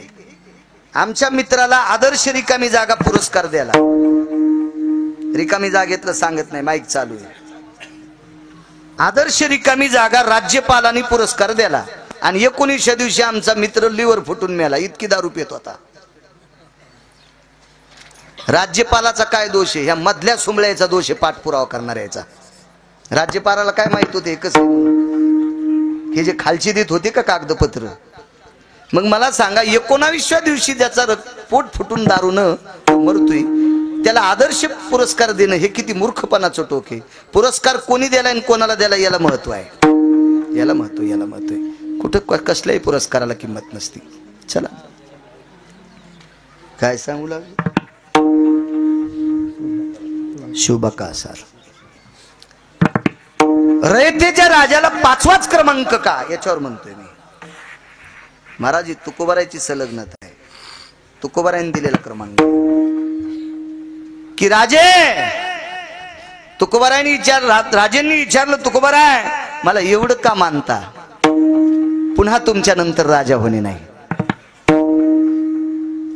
आमच्या मित्राला आदर्श रिकामी जागा पुरस्कार द्याला. रिकामी जागेतलं सांगत नाही, माईक चालू आहे. आदर्श रिकामी जागा राज्यपालांनी पुरस्कार दिला. आणि 19व्या दिवशी आमचा मित्र लिव्हर फुटून मेला. इतकी दारू पित होता. राज्यपालाचा काय दोष आहे. ह्या मधल्या सुंबळ्याचा दोष आहे पाठपुरावा करणाऱ्याचा. राज्यपालाला काय माहित होते एकच हे जे खालची देत होते का कागदपत्र. मग मला सांगा 19व्या दिवशी ज्याचा पोट फुटून दारू न मरतोय त्याला आदर्श पुरस्कार देणं हे किती मूर्खपणाचं टोक आहे. पुरस्कार कोणी द्याला आणि कोणाला द्याला याला महत्व आहे. याला महत्व आहे. कुठं कसल्याही पुरस्काराला किंमत नसते. चला काय सांगू लागलो. शुभकासार रयतेच्या राजाला 5वाच क्रमांक का याच्यावर म्हणतोय मी. महाराज ही तुकोबारायची संलग्नता आहे. तुकोबारायने दिलेला क्रमांक की राजे, तुकोबारायने राजेंनी विचारलं, तुकोबाराय मला एवढं का मानता, पुन्हा तुमच्या नंतर राजा होणे नाही.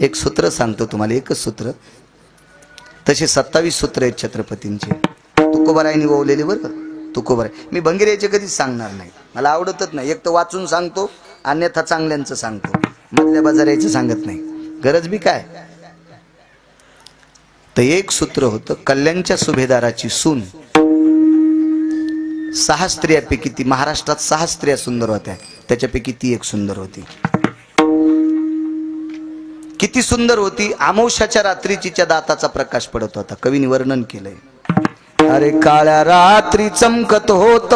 एक सूत्र सांगतो तुम्हाला, एकच सूत्र. तसे 27 सूत्र आहेत छत्रपतींचे, तुकोबारायने ओवलेले बरं. तुकोबाराय मी भंगेरीचे कधीच सांगणार नाही, मला आवडतच नाही. एक तर वाचून सांगतो, अन्यथा चांगल्यांचं सांगतो, मधल्या बाजाराचं सांगत नाही. गरज बी काय. तर एक सूत्र होतं, कल्याणच्या सुभेदाराची सून. 6 स्त्रियापैकी ती, महाराष्ट्रात 6 स्त्रिया सुंदर होत्या, त्याच्यापैकी ती एक सुंदर होती. किती सुंदर होती. अमावस्याच्या रात्री तिच्या दाताचा प्रकाश पडत होता. कवीने वर्णन केलंय. अरे काळ्या रात्री चमकत होत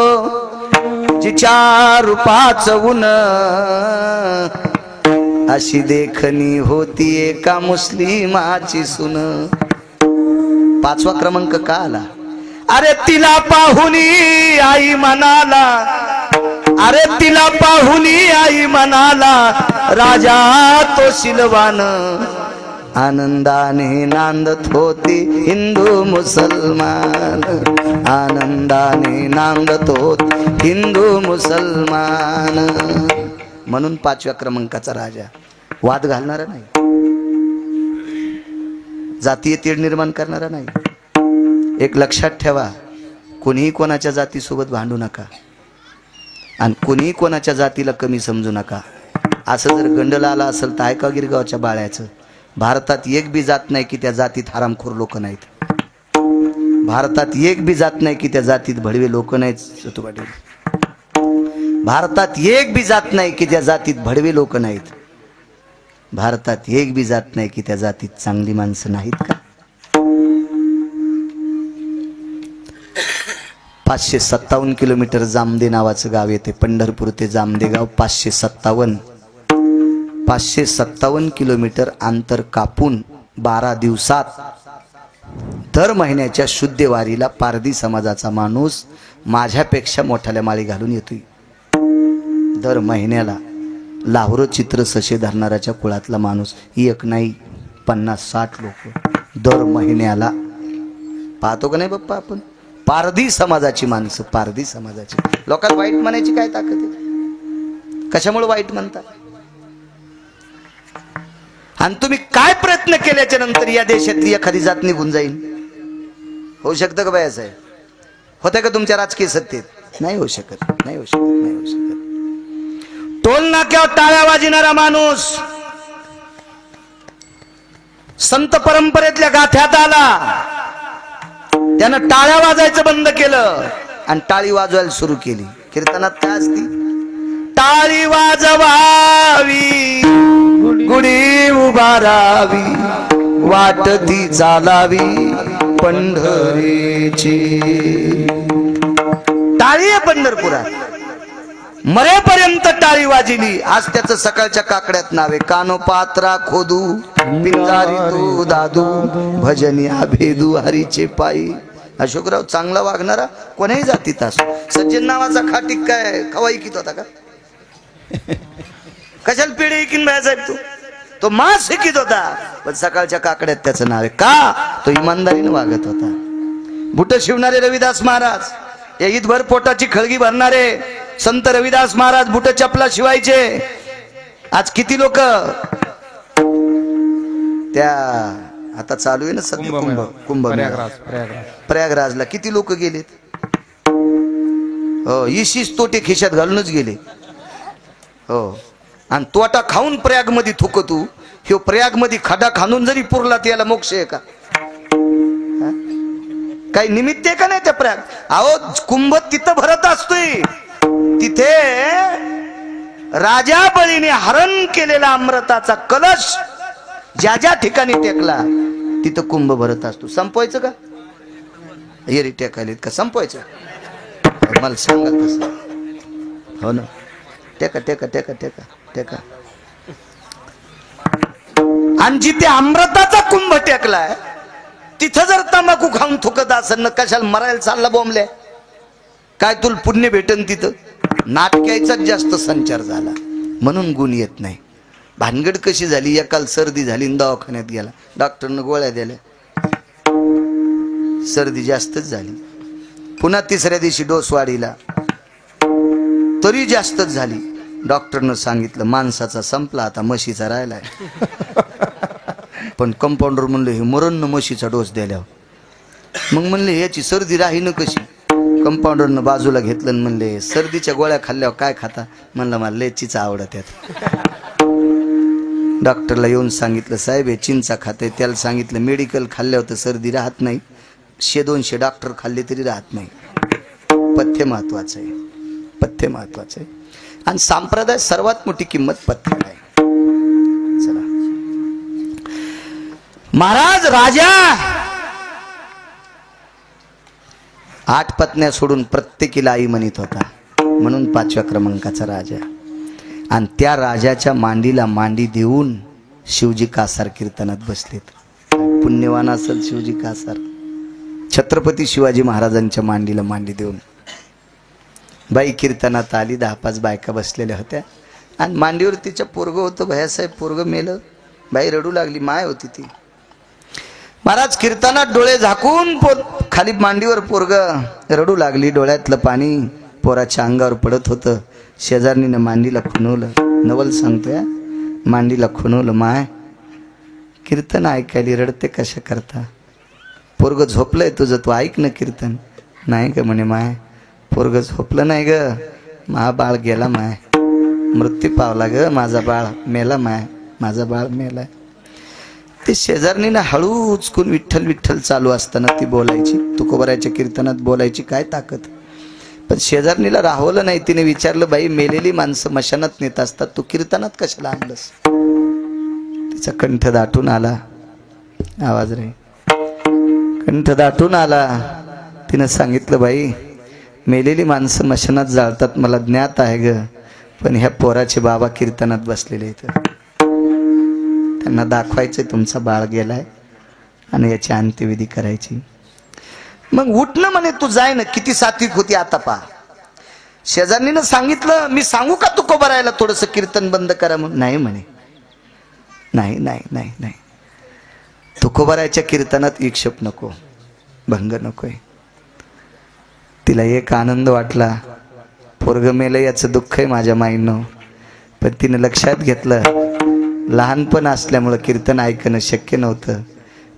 जिच्या रूपाचं ऊन, अशी देखणी होती एका मुस्लिमाची सून. 5वा क्रमांक का आला. अरे तिला पाहुनी आई म्हणाला, अरे तिला पाहुनी आई म्हणाला, राजा तो शिलवान. आनंदाने नांदत होती हिंदू मुसलमान, आनंदाने नांदत होत हिंदू मुसलमान. म्हणून 5व्या क्रमांकाचा राजा. वाद घालणारा नाही, जातीय तीड निर्माण करणारा नाही. एक लक्षात ठेवा, कोणीही कोणाच्या जातीसोबत भांडू नका आणि कोणीही कोणाच्या जातीला कमी समजू नका. असं जर गंडला आला असेल तर ऐका गिरगावच्या बाळ्याचं. भारतात एक बी जात नाही की त्या जातीत हरामखोर लोक नाहीत. भारतात एक बी जात नाही की त्या जातीत भडवे लोक नाहीत. सतुपाटील, भारतात एक बी जात नाही की त्या जातीत भडवे लोक नाहीत. भारतात एक बी जात नाही की त्या जातीत चांगली माणसं नाहीत का. 557 किलोमीटर जामदे नावाचं गाव येते. पंढरपूर ते जामदे गाव 557 किलोमीटर अंतर कापून 12 दिवसात दर महिन्याच्या शुद्ध वारीला पारधी समाजाचा माणूस माझ्यापेक्षा मोठ्याला माळी घालून येतोय. दर महिन्याला लाहोर चित्र सशे धरणाऱ्याच्या कुळातला माणूस, एक नाही 50-60 लोक दर महिन्याला. पाहतो का नाही बाप्पा आपण. पारधी समाजाची माणसं, पारधी समाजाची. लोकांना वाईट म्हणायची काय ताकद आहे. कशामुळे वाईट म्हणतात. आणि तुम्ही काय प्रयत्न केल्याच्या नंतर या देशातली एखादी जात निघून जाईल. होऊ शकतं का बाया साहेब. होतं का तुमच्या राजकीय सत्तेत. नाही होऊ शकत, नाही होऊ शकत, नाही होऊ शकत. टोल नाक्यावर टाळ्या वाजविणारा माणूस संत परंपरेतल्या गाथ्यात आला. त्यानं टाळ्या वाजायचं बंद केलं आणि टाळी वाजवायला सुरू केली. कीर्तनात काय असती. टाळी वाजवावी, गुढी उभारावी, वाट ती चालावी पंढरीची. टाळी आहे पंढरपुरात. मरेपर्यंत टाळी वाजली. आज त्याचं सकाळच्या काकड्यात नावे. कानोपात्रा खोदू पिंजारी तू दादू, भजनिया भेदू हरीचे पायी. अशोकराव चांगला वागणारा कोणाही जातीत असो. सज्जन नावाचा खाटीक काय खवाई कित होता का. कशाला पिढी किन बाया साहेब तू. तो मास शिकित होता पण सकाळच्या काकड्यात त्याचं नाव आहे. का. तो इमानदारीने वागत होता. बुट शिवणारे रविदास महाराज, या ईदभर पोटाची खळगी भरणारे संत रविदास महाराज बुट चपला शिवायचे. आज किती लोक त्या आता चालू आहे ना सध्या कुंभ प्रयागराजला किती लोक गेलेत. हो, 20 तोटे खिशात घालूनच गेले. हो, आणि तोटा खाऊन प्रयाग मध्ये थुक तू. ह्यो प्रयाग मध्ये खडा खाणून जरी पुरला त्याला मोक्ष आहे का. काही निमित्त आहे का नाही त्या प्रयाग. अहो कुंभ तिथं भरत असतोय. तिथे राजा बळीने हरण केलेला अमृताचा कलश ज्या ज्या ठिकाणी टेकला तिथं कुंभ भरत असतो. संपवायचं का. येरी टेकायलेत का संपवायचं. मला सांगा तसं. हो ना. टेका टेका टेका टेका टेका. आणि जिथे अमृताचा कुंभ टेकलाय तिथं जर तंबाखू खाऊन थुकत असेल ना कशाला मरायला चालला बोंबले. काय तुला पुण्य भेटन तिथं. नाटकाचाच जास्त संचार झाला. म्हणून गुण येत नाही. भानगड कशी झाली, एकाला सर्दी झाली आणि दवाखान्यात गेला, डॉक्टरनं गोळ्या दिल्या, सर्दी जास्तच झाली. पुन्हा तिसऱ्या दिवशी डोस वाढीला, तरी जास्तच झाली. डॉक्टरनं सांगितलं माणसाचा संपला, आता म्हशीचा राहिलाय. पण कंपाऊंडर म्हणलं हे मरण म्हशीचा डोस द्यायला. मग म्हणले याची सर्दी राहीन कशी. कंपाऊंडरनं बाजूला घेतलं आणि म्हणले सर्दीच्या गोळ्या खाल्ल्यावर काय खाता. म्हणलं मला लेचीच आवडत यात. डॉक्टरला येऊन सांगितलं साहेब हे चिंचा खाते. त्याला सांगितलं मेडिकल खाल्ल्यावर तर सर्दी राहत नाही, 100-200 डॉक्टर खाल्ले तरी राहत नाही. पथ्य महत्वाचं आहे, पथ्य महत्वाचं आहे. आणि संप्रदाय सर्वात मोठी किंमत पथ्याला आहे. चला महाराज राजा 8 पत्न्या सोडून प्रत्येकीला आई म्हणत होता, म्हणून 5व्या क्रमांकाचा राजा. आणि त्या राजाच्या मांडीला मांडी देऊन शिवजी कासार कीर्तनात बसलेत. पुण्यवान असेल शिवजी कासार. छत्रपती शिवाजी महाराजांच्या मांडीला मांडी देऊन बाई कीर्तनात आली. 10-5 बायका बसलेल्या होत्या आणि मांडीवर तिच्या पोरगं होतं. भैयासाहेब पोरगं मेलं. बाई रडू लागली, माय होती ती. महाराज कीर्तनात डोळे झाकून खाली मांडीवर पोरगं रडू लागली. डोळ्यातलं पाणी पोराच्या अंगावर पडत होतं. शेजारणीनं मांडीला खुणवलं. नवल सांगतोय, मांडीला खुणवलं. माय कीर्तन ऐकायली रडते कशा करता. पोरगं झोपलंय तुझं, तू ऐक ना कीर्तन. नाही ग म्हणे माय, पोरगं झोपलं नाही ग, मा बाळ गेला माय, मृत्यू पावला ग, माझा बाळ मेला माय, माझा बाळ मेला. ते शेजारणीनं हळू उचकून विठ्ठल विठ्ठल चालू असताना ती बोलायची. तुकोबाराच्या कीर्तनात बोलायची काय ताकद. पण शेजारणीला राहवलं नाही. तिने विचारलं बाई मेलेली माणसं मशानात नेत असतात, तू कीर्तनात कशाला आणलंस. तिचा कंठ दाटून आला. आवाज रे, कंठ दाटून आला. तिनं सांगितलं बाई मेलेली माणसं मशानात जाळतात मला ज्ञात आहे ग, पण ह्या पोराचे बाबा कीर्तनात बसलेले आहेत. त्यांना दाखवायचं तुमचा बाळ गेलाय आणि याची अंत्यविधी करायची. मग उठणं म्हणे तू जाय ना. किती सात्विक होती आता पहा. शेजारणीनं सांगितलं मी सांगू का तुकोबारायला थोडंसं कीर्तन बंद करा म्हणून. नाही म्हणे, नाही नाही नाही नाही, तुकोबारायच्या कीर्तनात विक्षेप नको, भंग नकोय. तिला एक आनंद वाटला, पोरगं मेलं याचं दुःख आहे माझ्या माईनं. पण तिने लक्षात घेतलं लहानपण असल्यामुळं कीर्तन ऐकणं शक्य नव्हतं.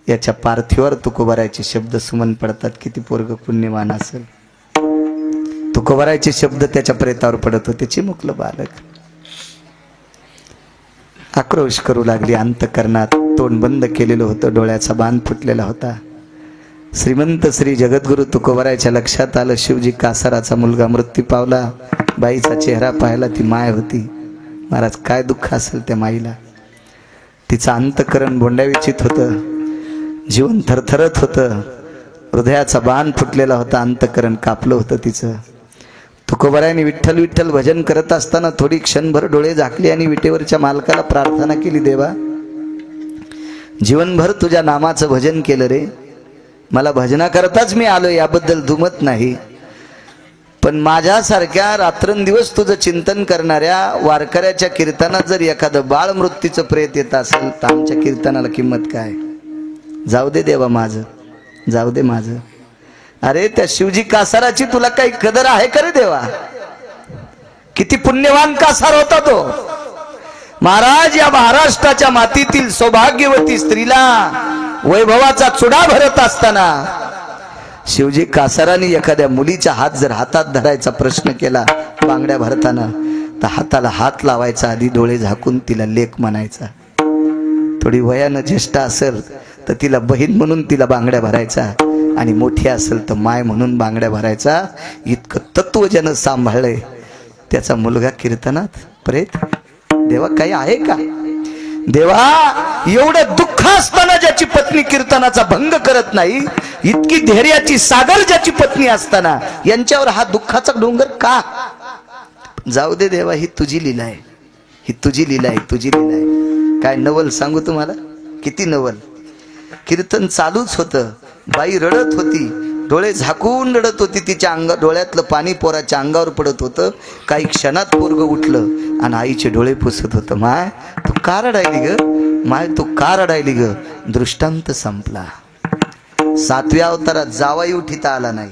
याच्या पार्थिवावर तुकोबारायचे शब्द सुमन पडतात. किती पोरगं पुण्यवान असेल. तुकोबारायचे शब्द त्याच्या प्रेतावर पडत होते. चिमुकलं बालक. आक्रोश करू लागली अंतकरणात. तोंड बंद केलेलं होतं, डोळ्याचा बांध फुटलेला होता. श्रीमंत श्री जगद्गुरु तुकोबारायच्या लक्षात आलं शिवजी कासाराचा मुलगा मृत्यू पावला. बाईचा चेहरा पाहायला ती माय होती. महाराज काय दुःख असेल त्या माईला. तिचं अंतकरण भोंड्याविचित होतं, जीवन थरथरत होतं, हृदयाचा बाण फुटलेला होता, अंतकरण कापलं होतं तिचं. तुकोबारायने विठ्ठल विठ्ठल भजन करत असताना थोडी क्षणभर डोळे झाकले आणि विटेवरच्या मालकाला प्रार्थना केली, देवा जीवनभर तुझ्या नामाचं भजन केलं रे, मला भजनाकरताच मी आलो, याबद्दल दुमत नाही. पण माझ्यासारख्या रात्रंदिवस तुझं चिंतन करणाऱ्या वारकऱ्याच्या कीर्तनात जर एखादं बाळ मृत्यूचं प्रेत येत असेल तर आमच्या कीर्तनाला किंमत काय. जाऊ दे देवा माझं, जाऊ दे माझं. अरे त्या शिवजी कासाराची तुला काही कदर आहे का रे देवा. किती पुण्यवान कासार होता तो. महाराज या महाराष्ट्राच्या मातीतील सौभाग्यवती स्त्रीला वैभवाचा चुडा भरत असताना शिवजी कासाराने एखाद्या मुलीच्या हात जर हातात धरायचा प्रश्न केला बांगड्या भरताना, तर हाताला हात लावायचा, आधी डोळे झाकून तिला लेक म्हणायचा. थोडी वयानं ज्येष्ठ असेल तर तिला बहीण म्हणून तिला बांगड्या भरायचा, आणि मोठी असेल तर माय म्हणून बांगड्या भरायचा. इतकं तत्व ज्यानं सांभाळलंय त्याचा मुलगा कीर्तनात प्रेत. देवा काही आहे का देवा. एवढं दुःख असताना ज्याची पत्नी कीर्तनाचा भंग करत नाही, इतकी धैर्याची सागर ज्याची पत्नी असताना यांच्यावर हा दुःखाचा डोंगर का. जाऊ दे देवा, ही तुझी लीला आहे, ही तुझी लीला आहे, तुझी लीला आहे. काय नवल सांगू तुम्हाला, किती नवल. कीर्तन चालूच होतं. बाई रडत होती, डोळे झाकून रडत होती. तिच्या डोळ्यातलं पाणी पोराच्या अंगावर पडत होतं. काही क्षणात पोरगं उठलं आणि आईचे डोळे पुसत होतं. माय तू का रडायली ग, माय तू का रडायली ग. दृष्टांत संपला. 7व्या अवतारात जावाई उठीता आला नाही.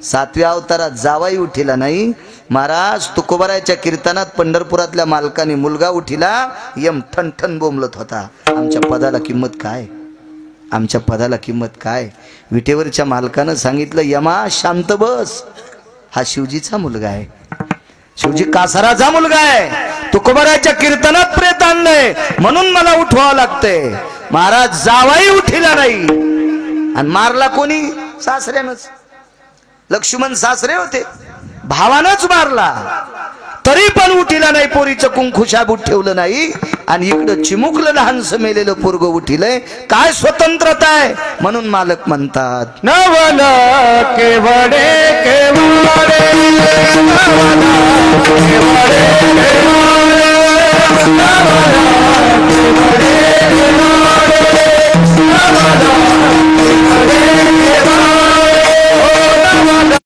7व्या अवतारात जावाई उठिला नाही. महाराज तुकोबारायच्या कीर्तनात पंढरपुरातल्या मालकाने मुलगा उठिला, यम ठण ठण बोंबलत होता. आमच्या पदाला किंमत काय, आमच्या पदाला किंमत काय. विटेवरच्या मालकानं सांगितलं, यमा शांत बस, हा शिवजीचा मुलगा आहे, शिवजी कासाराचा मुलगा आहे. तुकोबारायच्या कीर्तनात प्रेत आणलंय म्हणून मला उठवावं लागतंय. महाराज जावाई उठिला नाही आणि मारला कोणी, सासऱ्यानंच. लक्ष्मण सासरे होते, भावानंच मारला. तरी पण उठिला नाही. पोरीचं कुंकू शाबूत ठेवलं नाही आणि इकडं चिमुकलं लहानसं मेलेलं पोरग उठिलंय. काय स्वतंत्रता आहे. म्हणून मालक म्हणतात, नवल केवडे केवडे, नवल केवडे